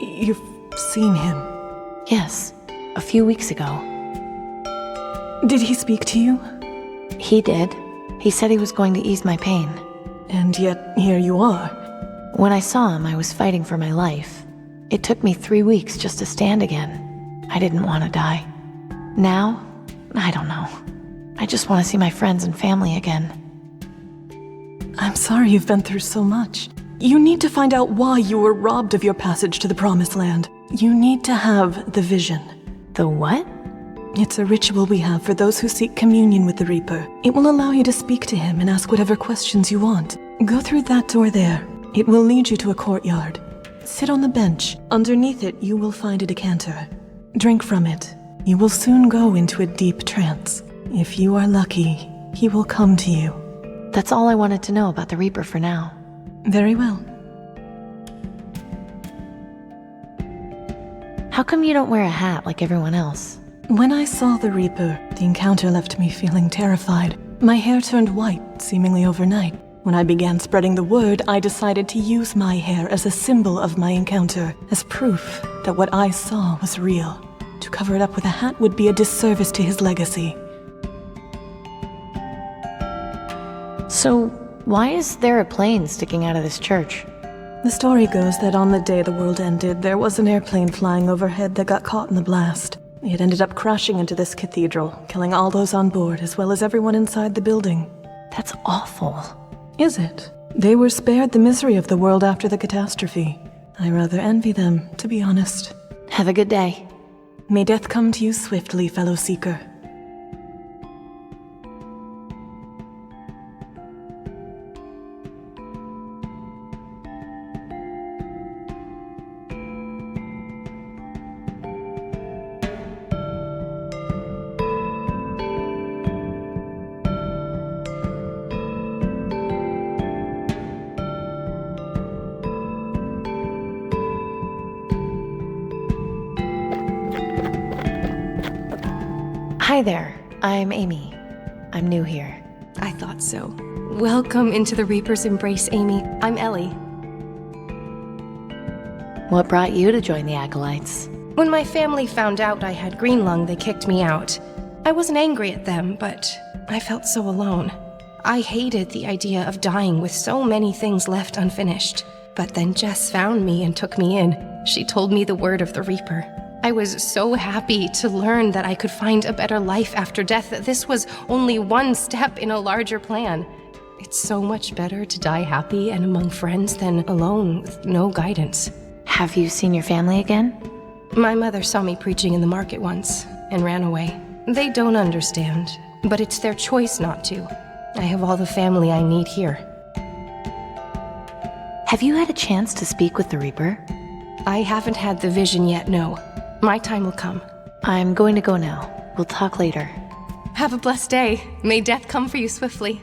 You've seen him? Yes, a few weeks ago. Did he speak to you? He did. He said he was going to ease my pain. And yet, here you are. When I saw him, I was fighting for my life. It took me 3 weeks just to stand again. I didn't want to die. Now, I don't know. I just want to see my friends and family again. I'm sorry you've been through so much. You need to find out why you were robbed of your passage to the Promised Land. You need to have the vision. The what? It's a ritual we have for those who seek communion with the Reaper. It will allow you to speak to him and ask whatever questions you want. Go through that door there. It will lead you to a courtyard. Sit on the bench. Underneath it, you will find a decanter. Drink from it. You will soon go into a deep trance. If you are lucky, he will come to you. That's all I wanted to know about the Reaper for now. Very well. How come you don't wear a hat like everyone else? When I saw the Reaper, the encounter left me feeling terrified. My hair turned white, seemingly overnight. When I began spreading the word, I decided to use my hair as a symbol of my encounter, as proof that what I saw was real. To cover it up with a hat would be a disservice to his legacy. So, why is there a plane sticking out of this church? The story goes that on the day the world ended, there was an airplane flying overhead that got caught in the blast. It ended up crashing into this cathedral, killing all those on board as well as everyone inside the building. That's awful. Is it? They were spared the misery of the world after the catastrophe. I rather envy them, to be honest. Have a good day. May death come to you swiftly, fellow seeker. Hi there, I'm Amy. I'm new here. I thought so. Welcome into the Reaper's embrace, Amy. I'm Ellie. What brought you to join the Acolytes? When my family found out I had green lung, they kicked me out. I wasn't angry at them, but I felt so alone. I hated the idea of dying with so many things left unfinished. But then Jess found me and took me in. She told me the word of the Reaper. I was so happy to learn that I could find a better life after death, that this was only one step in a larger plan. It's so much better to die happy and among friends than alone with no guidance. Have you seen your family again? My mother saw me preaching in the market once and ran away. They don't understand, but it's their choice not to. I have all the family I need here. Have you had a chance to speak with the Reaper? I haven't had the vision yet, no. My time will come. I'm going to go now. We'll talk later. Have a blessed day. May death come for you swiftly.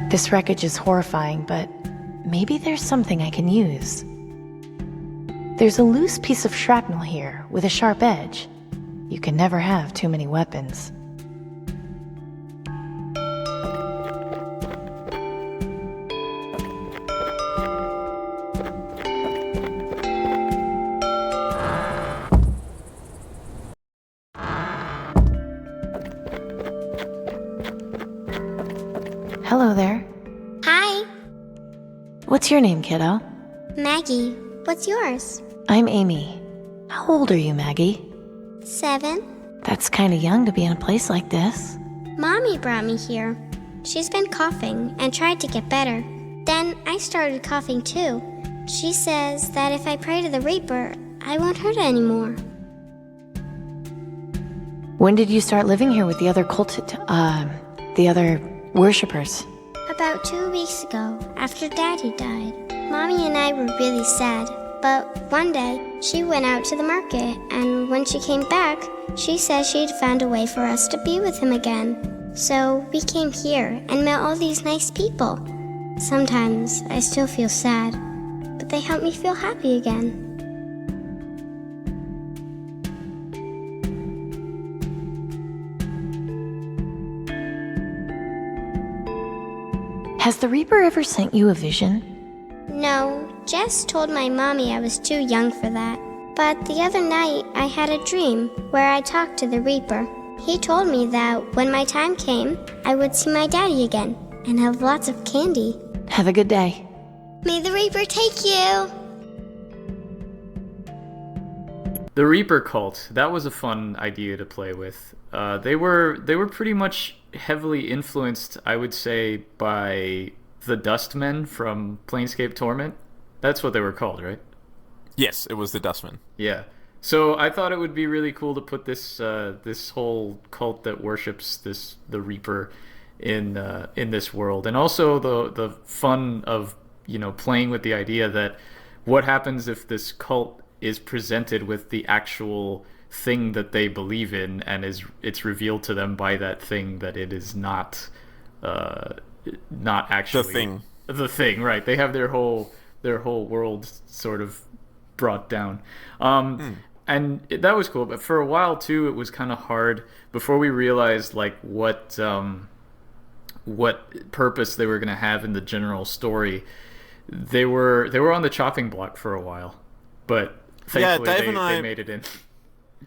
This wreckage is horrifying, but maybe there's something I can use. There's a loose piece of shrapnel here with a sharp edge. You can never have too many weapons. Hello there. Hi, What's your name, kiddo? Maggie. What's yours? I'm Amy. How old are you, Maggie? 7. That's kinda young to be in a place like this. Mommy brought me here. She's been coughing and tried to get better. Then I started coughing too. She says that if I pray to the Reaper, I won't hurt anymore. When did you start living here with the other the other worshippers? About 2 weeks ago, after Daddy died. Mommy and I were really sad, but one day she went out to the market, and when she came back, she said she'd found a way for us to be with him again. So we came here and met all these nice people. Sometimes I still feel sad, but they help me feel happy again. Has the Reaper ever sent you a vision? No, Jess told my mommy I was too young for that. But the other night, I had a dream where I talked to the Reaper. He told me that when my time came, I would see my daddy again and have lots of candy. Have a good day. May the Reaper take you! The Reaper cult, that was a fun idea to play with. They were pretty much heavily influenced, I would say, by the Dustmen from Planescape Torment. That's what they were called, right? Yes, it was the Dustmen. Yeah. So I thought it would be really cool to put this this whole cult that worships the Reaper in this world, and also the fun of playing with the idea that what happens if this cult is presented with the actual thing that they believe in, and it's revealed to them by that thing that it is not actually the thing, right? They have their whole world sort of brought down. And that was cool, but for a while too, it was kind of hard before we realized like what purpose they were going to have in the general story. They were on the chopping block for a while, but thankfully they made it in.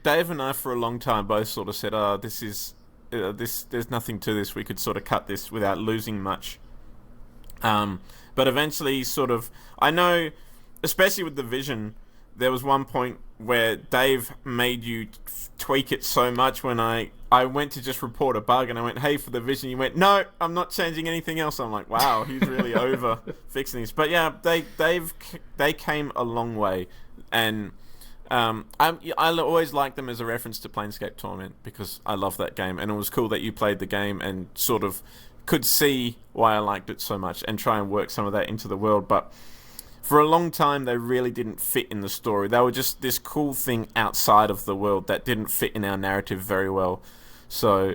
Dave and I, for a long time, both sort of said, this is there's nothing to this. We could sort of cut this without losing much. But eventually, sort of, I know, especially with the vision, there was one point where Dave made you tweak it so much when I went to just report a bug and I went, hey, for the vision, you went, no, I'm not changing anything else. I'm like, wow, he's really over fixing this. But yeah, they came a long way, and I always liked them as a reference to Planescape Torment because I love that game, and it was cool that you played the game and sort of could see why I liked it so much and try and work some of that into the world. But for a long time, they really didn't fit in the story. They were just this cool thing outside of the world that didn't fit in our narrative very well. So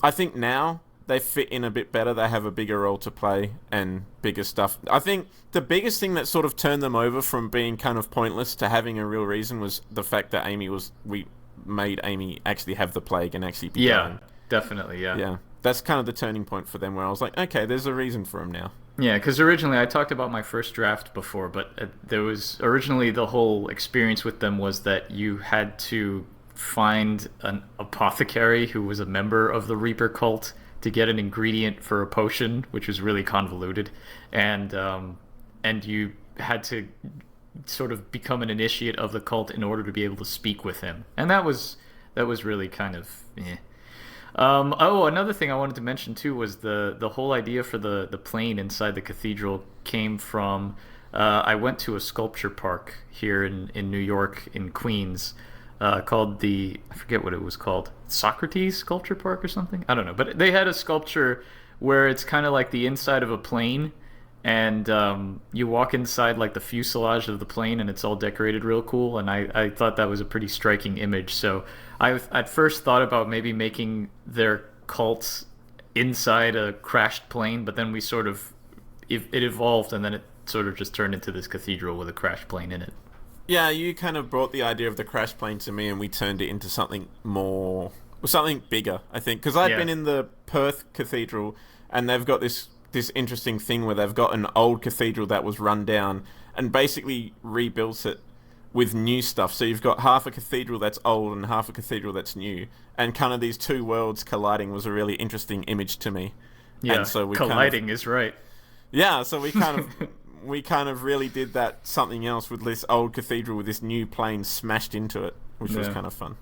I think now they fit in a bit better. They have a bigger role to play and bigger stuff. I think the biggest thing that sort of turned them over from being kind of pointless to having a real reason was the fact that we made Amy actually have the plague and actually be dying. Definitely, yeah. Yeah, that's kind of the turning point for them where I was like, okay, there's a reason for him now. Yeah, because originally I talked about my first draft before, but there was originally the whole experience with them was that you had to find an apothecary who was a member of the Reaper cult to get an ingredient for a potion, which was really convoluted, and you had to sort of become an initiate of the cult in order to be able to speak with him, and that was really kind of another thing I wanted to mention too was the whole idea for the plane inside the cathedral came from I went to a sculpture park here in New York, in Queens, called I forget what it was called, Socrates Sculpture Park or something? I don't know, but they had a sculpture where it's kind of like the inside of a plane, and you walk inside like the fuselage of the plane and it's all decorated real cool, and I thought that was a pretty striking image. So I at first thought about maybe making their cults inside a crashed plane, but then we sort of it evolved, and then it sort of just turned into this cathedral with a crashed plane in it. Yeah, you kind of brought the idea of the crash plane to me, and we turned it into something bigger, I think. Because I'd been in the Perth Cathedral, and they've got this interesting thing where they've got an old cathedral that was run down and basically rebuilt it with new stuff. So you've got half a cathedral that's old and half a cathedral that's new, and kind of these two worlds colliding was a really interesting image to me. Yeah, and so colliding is right. Yeah, so we kind of we kind of really did that something else with this old cathedral with this new plane smashed into it, which was kind of fun.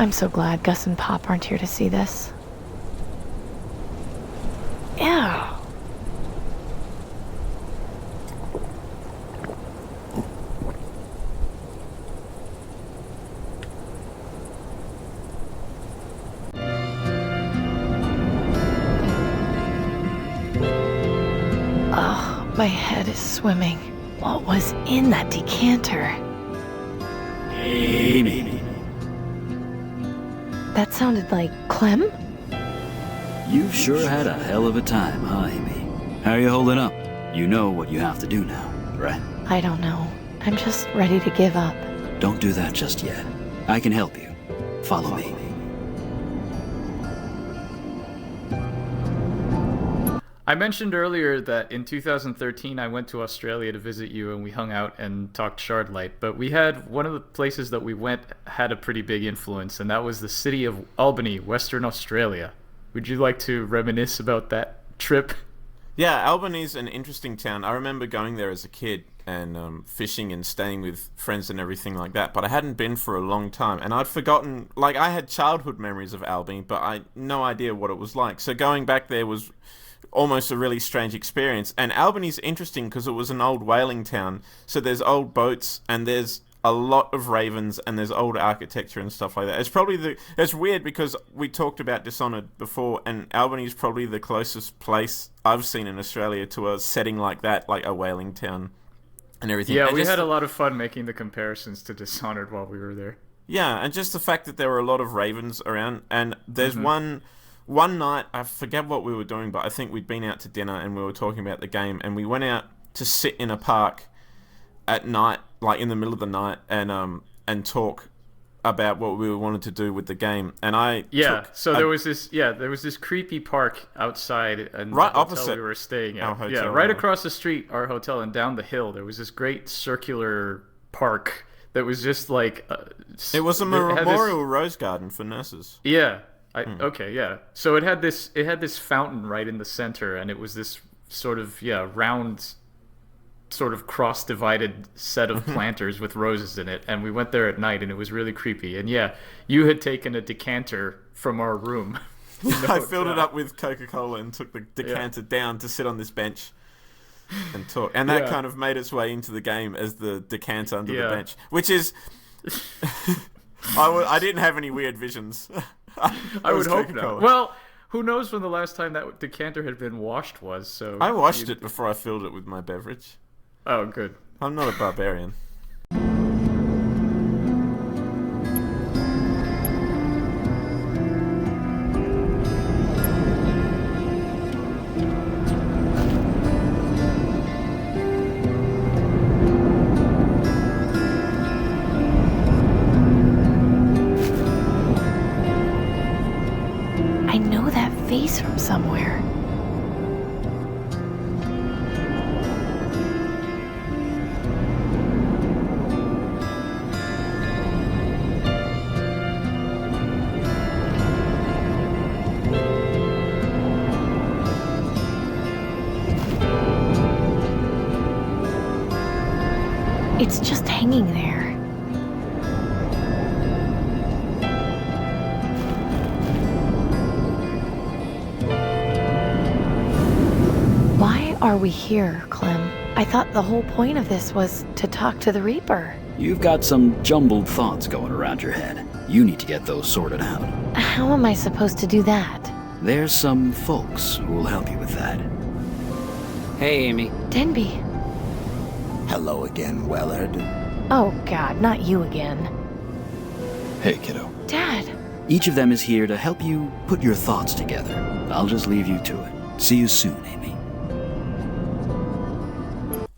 I'm so glad Gus and Pop aren't here to see this. Ew. Oh, my head is swimming. What was in that decanter? Amy. That sounded like Clem? You've sure had a hell of a time, huh, Amy? How are you holding up? You know what you have to do now, right? I don't know. I'm just ready to give up. Don't do that just yet. I can help you. Follow me. I mentioned earlier that in 2013 I went to Australia to visit you and we hung out and talked Shardlight, but we had one of the places that we went had a pretty big influence, and that was the city of Albany, Western Australia. Would you like to reminisce about that trip? Yeah, Albany's an interesting town. I remember going there as a kid and fishing and staying with friends and everything like that, but I hadn't been for a long time, and I'd forgotten, like, I had childhood memories of Albany, but I had no idea what it was like. So going back there was almost a really strange experience. And Albany's interesting because it was an old whaling town, so there's old boats and there's a lot of ravens and there's old architecture and stuff like that. It's weird because we talked about Dishonored before, and Albany's probably the closest place I've seen in Australia to a setting like that, like a whaling town and everything. Yeah, and we had a lot of fun making the comparisons to Dishonored while we were there. Yeah, and just the fact that there were a lot of ravens around, and there's one night, I forget what we were doing, but I think we'd been out to dinner and we were talking about the game, and we went out to sit in a park at night, like in the middle of the night, and talk about what we wanted to do with the game. And there was this creepy park outside and right the hotel opposite we were staying at. our hotel, right across the street, our hotel, and down the hill there was this great circular park that was just like it was a memorial rose garden for nurses. Yeah. Okay, yeah. So it had this fountain right in the center, and it was this sort of round, sort of cross-divided set of planters with roses in it. And we went there at night, and it was really creepy. And yeah, you had taken a decanter from our room. I filled it up with Coca-Cola and took the decanter down to sit on this bench and talk. And that kind of made its way into the game as the decanter under the bench, which is I didn't have any weird visions. I would hope not. Well, who knows when the last time that decanter had been washed was, so... I washed it before I filled it with my beverage. Oh, good. I'm not a barbarian. From somewhere. It's just hanging there. Why are we here, Clem? I thought the whole point of this was to talk to the Reaper. You've got some jumbled thoughts going around your head. You need to get those sorted out. How am I supposed to do that? There's some folks who will help you with that. Hey, Amy. Denby. Hello again, Wellard. Oh, God, not you again. Hey, kiddo. Dad. Each of them is here to help you put your thoughts together. I'll just leave you to it. See you soon, Amy.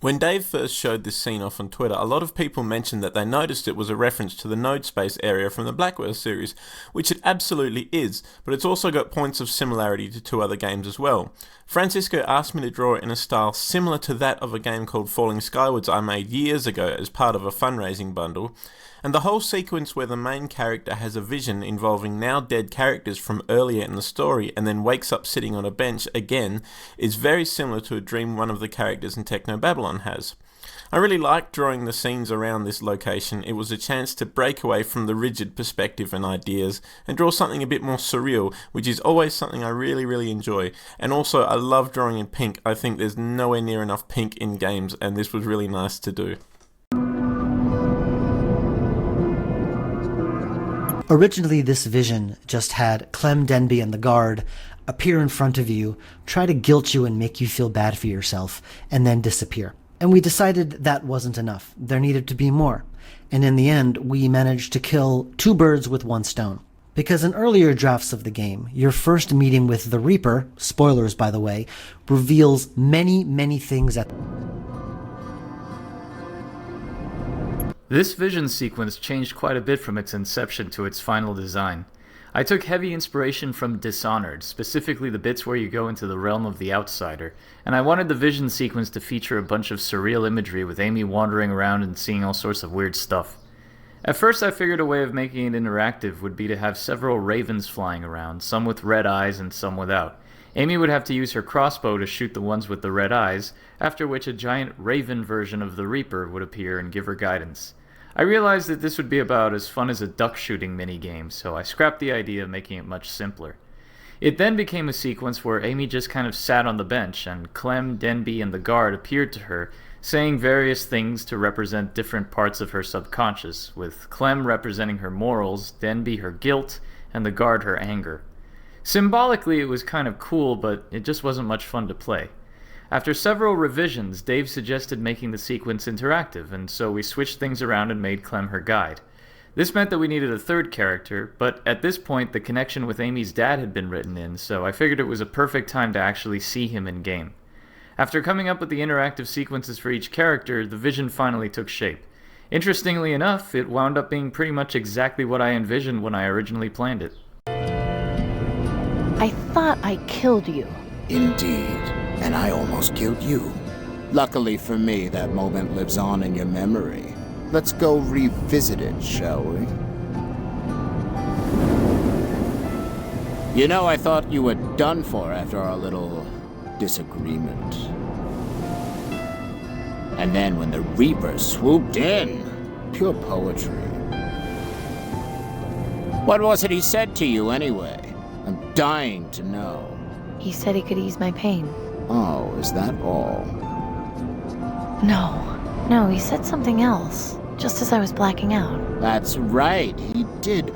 When Dave first showed this scene off on Twitter, a lot of people mentioned that they noticed it was a reference to the node space area from the Blackwell series, which it absolutely is, but it's also got points of similarity to two other games as well. Francisco asked me to draw it in a style similar to that of a game called Falling Skywards I made years ago as part of a fundraising bundle, and the whole sequence where the main character has a vision involving now dead characters from earlier in the story and then wakes up sitting on a bench again is very similar to a dream one of the characters in Techno Babylon has. I really liked drawing the scenes around this location. It was a chance to break away from the rigid perspective and ideas and draw something a bit more surreal, which is always something I really enjoy. And also, I love drawing in pink. I think there's nowhere near enough pink in games, and this was really nice to do. Originally, this vision just had Clem, Denby, and the guard appear in front of you, try to guilt you and make you feel bad for yourself, and then disappear. And we decided that wasn't enough. There needed to be more. And in the end, we managed to kill 2 birds with 1 stone. Because in earlier drafts of the game, your first meeting with the Reaper, spoilers by the way, reveals many things at This vision sequence changed quite a bit from its inception to its final design. I took heavy inspiration from Dishonored, specifically the bits where you go into the realm of the outsider, and I wanted the vision sequence to feature a bunch of surreal imagery with Amy wandering around and seeing all sorts of weird stuff. At first I figured a way of making it interactive would be to have several ravens flying around, some with red eyes and some without. Amy would have to use her crossbow to shoot the ones with the red eyes, after which a giant raven version of the Reaper would appear and give her guidance. I realized that this would be about as fun as a duck shooting minigame, so I scrapped the idea of making it much simpler. It then became a sequence where Amy just kind of sat on the bench, and Clem, Denby, and the guard appeared to her, saying various things to represent different parts of her subconscious, with Clem representing her morals, Denby her guilt, and the guard her anger. Symbolically, it was kind of cool, but it just wasn't much fun to play. After several revisions, Dave suggested making the sequence interactive, and so we switched things around and made Clem her guide. This meant that we needed a third character, but at this point the connection with Amy's dad had been written in, so I figured it was a perfect time to actually see him in game. After coming up with the interactive sequences for each character, the vision finally took shape. Interestingly enough, it wound up being pretty much exactly what I envisioned when I originally planned it. I thought I killed you. Indeed, and I almost killed you. Luckily for me, that moment lives on in your memory. Let's go revisit it, shall we? You know, I thought you were done for after our little disagreement. And then when the Reaper swooped in, pure poetry. What was it he said to you, anyway? I'm dying to know. He said he could ease my pain. Oh, is that all? No, he said something else, just as I was blacking out. That's right, he did.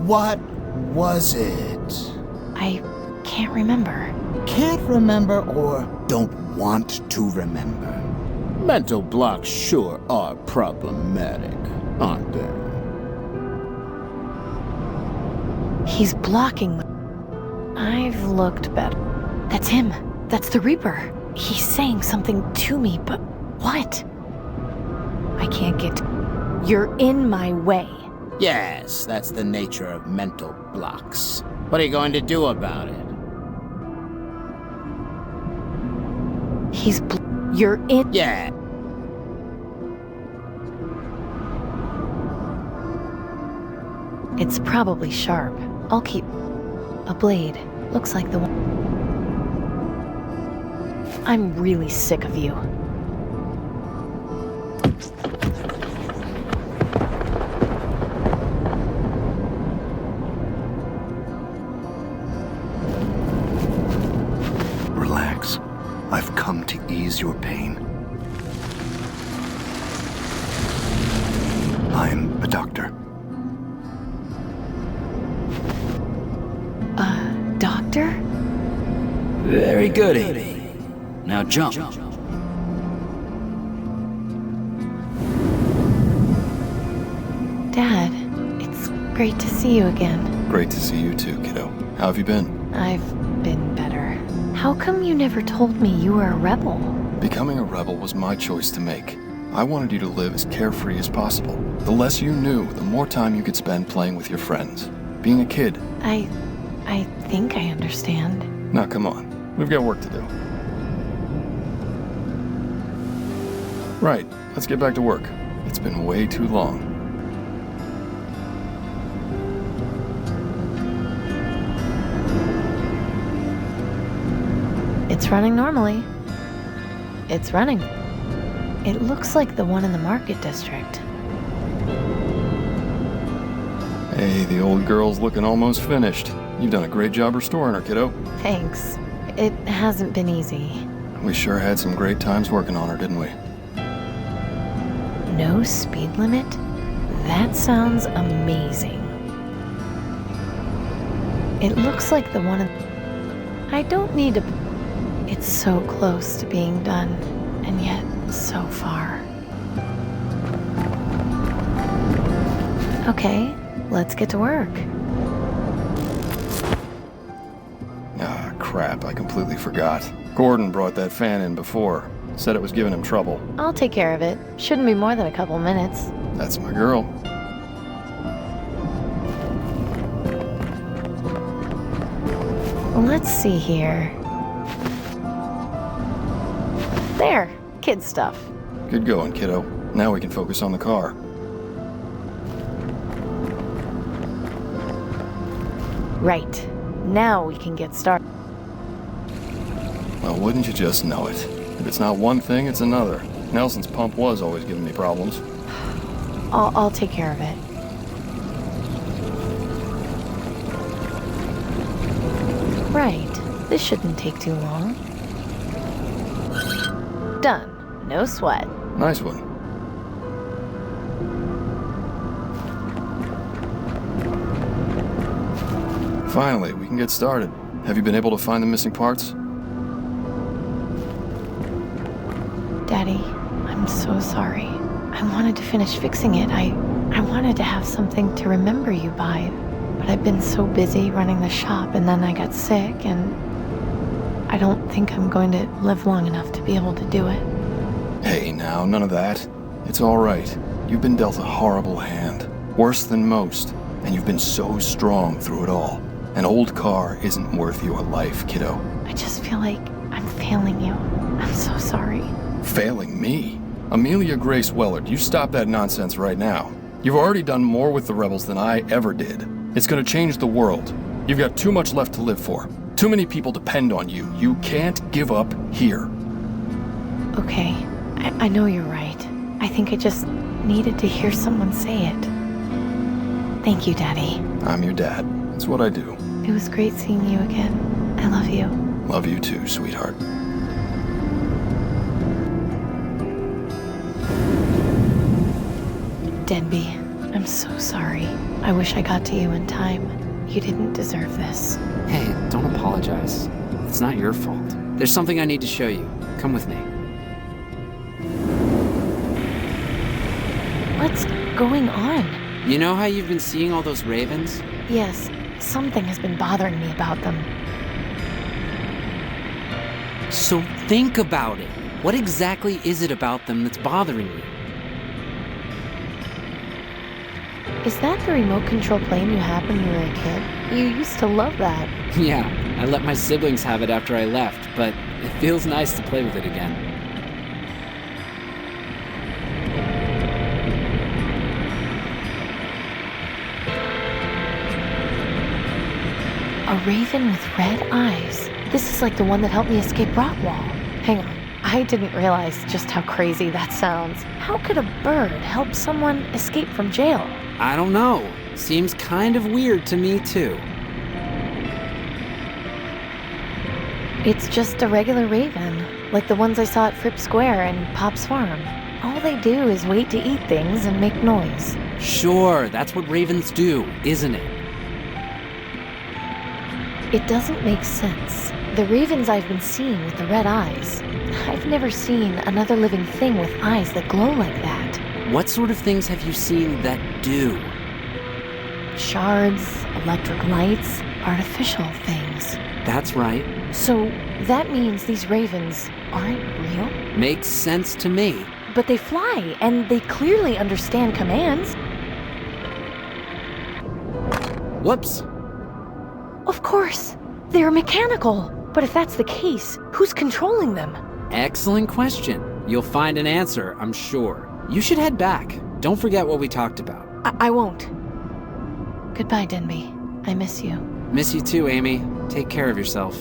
What was it? I can't remember. Can't remember or don't want to remember? Mental blocks sure are problematic, aren't they? He's blocking. I've looked better. That's him. That's the Reaper. He's saying something to me, but what? I can't get... You're in my way. Yes, that's the nature of mental blocks. What are you going to do about it? You're in... Yeah. It's probably sharp. I'll keep... A blade. Looks like the one... I'm really sick of you. Relax. I've come to ease your pain. I'm a doctor. Doctor? Very good, Amy. Now jump. Dad, it's great to see you again. Great to see you too, kiddo. How have you been? I've been better. How come you never told me you were a rebel? Becoming a rebel was my choice to make. I wanted you to live as carefree as possible. The less you knew, the more time you could spend playing with your friends. Being a kid. I think I understand. Now come on, we've got work to do. Right, let's get back to work. It's been way too long. It's running normally. It's running. It looks like the one in the market district. Hey, the old girl's looking almost finished. You've done a great job restoring her, kiddo. Thanks. It hasn't been easy. We sure had some great times working on her, didn't we? No speed limit? That sounds amazing. It looks like the one in... I don't need to... It's so close to being done, and yet so far. Okay, let's get to work. Ah, crap, I completely forgot. Gordon brought that fan in before. Said it was giving him trouble. I'll take care of it. Shouldn't be more than a couple minutes. That's my girl. Let's see here. There, kid stuff. Good going, kiddo. Now we can focus on the car. Right. Now we can get started. Well, wouldn't you just know it? If it's not one thing, it's another. Nelson's pump was always giving me problems. I'll take care of it. Right. This shouldn't take too long. Done. No sweat. Nice one. Finally, we can get started. Have you been able to find the missing parts? Daddy, I'm so sorry. I wanted to finish fixing it. I wanted to have something to remember you by. But I've been so busy running the shop, and then I got sick, and I don't think I'm going to live long enough to be able to do it. Hey, now, none of that. It's all right. You've been dealt a horrible hand. Worse than most. And you've been so strong through it all. An old car isn't worth your life, kiddo. I just feel like I'm failing you. I'm so sorry. Failing me? Amelia Grace Wellard, you stop that nonsense right now. You've already done more with the rebels than I ever did. It's gonna change the world. You've got too much left to live for. Too many people depend on you. You can't give up here. Okay, I know you're right. I think I just needed to hear someone say it. Thank you, Daddy. I'm your dad. It's what I do. It was great seeing you again. I love you. Love you too, sweetheart. Denby, I'm so sorry. I wish I got to you in time. You didn't deserve this. Hey, don't apologize. It's not your fault. There's something I need to show you. Come with me. What's going on? You know how you've been seeing all those ravens? Yes, something has been bothering me about them. So think about it. What exactly is it about them that's bothering you? Is that the remote control plane you had when you were a kid? You used to love that. Yeah, I let my siblings have it after I left, but it feels nice to play with it again. A raven with red eyes. This is like the one that helped me escape Rockwall. Hang on, I didn't realize just how crazy that sounds. How could a bird help someone escape from jail? I don't know. Seems kind of weird to me, too. It's just a regular raven, like the ones I saw at Fripp Square and Pop's Farm. All they do is wait to eat things and make noise. Sure, that's what ravens do, isn't it? It doesn't make sense. The ravens I've been seeing with the red eyes, I've never seen another living thing with eyes that glow like that. What sort of things have you seen that do? Shards, electric lights, artificial things. That's right. So that means these ravens aren't real? Makes sense to me. But they fly, and they clearly understand commands. Whoops. Of course. They're mechanical. But if that's the case, who's controlling them? Excellent question. You'll find an answer, I'm sure. You should head back. Don't forget what we talked about. I won't. Goodbye, Denby. I miss you. Miss you too, Amy. Take care of yourself.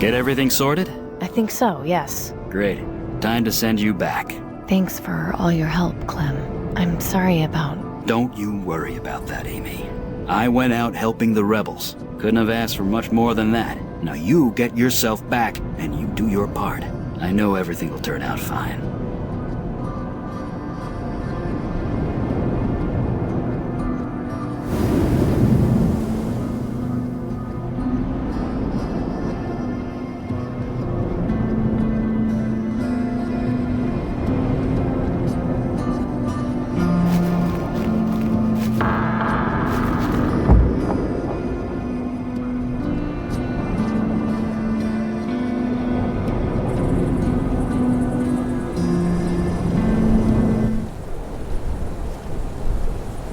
Get everything sorted? I think so, yes. Great. Time to send you back. Thanks for all your help, Clem. I'm sorry about... Don't you worry about that, Amy. I went out helping the rebels. Couldn't have asked for much more than that. Now you get yourself back, and you do your part. I know everything will turn out fine.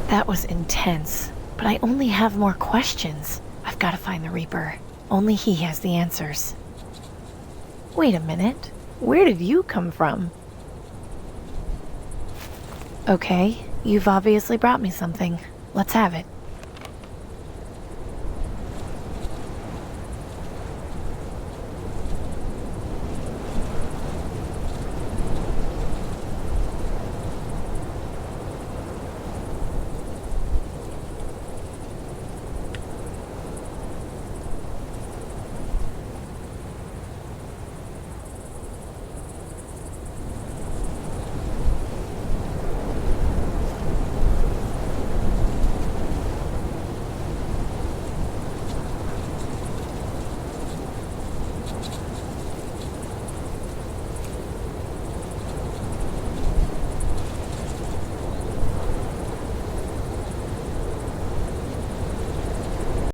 That was intense, but I only have more questions. I've got to find the Reaper. Only he has the answers. Wait a minute. Where did you come from? Okay, you've obviously brought me something. Let's have it.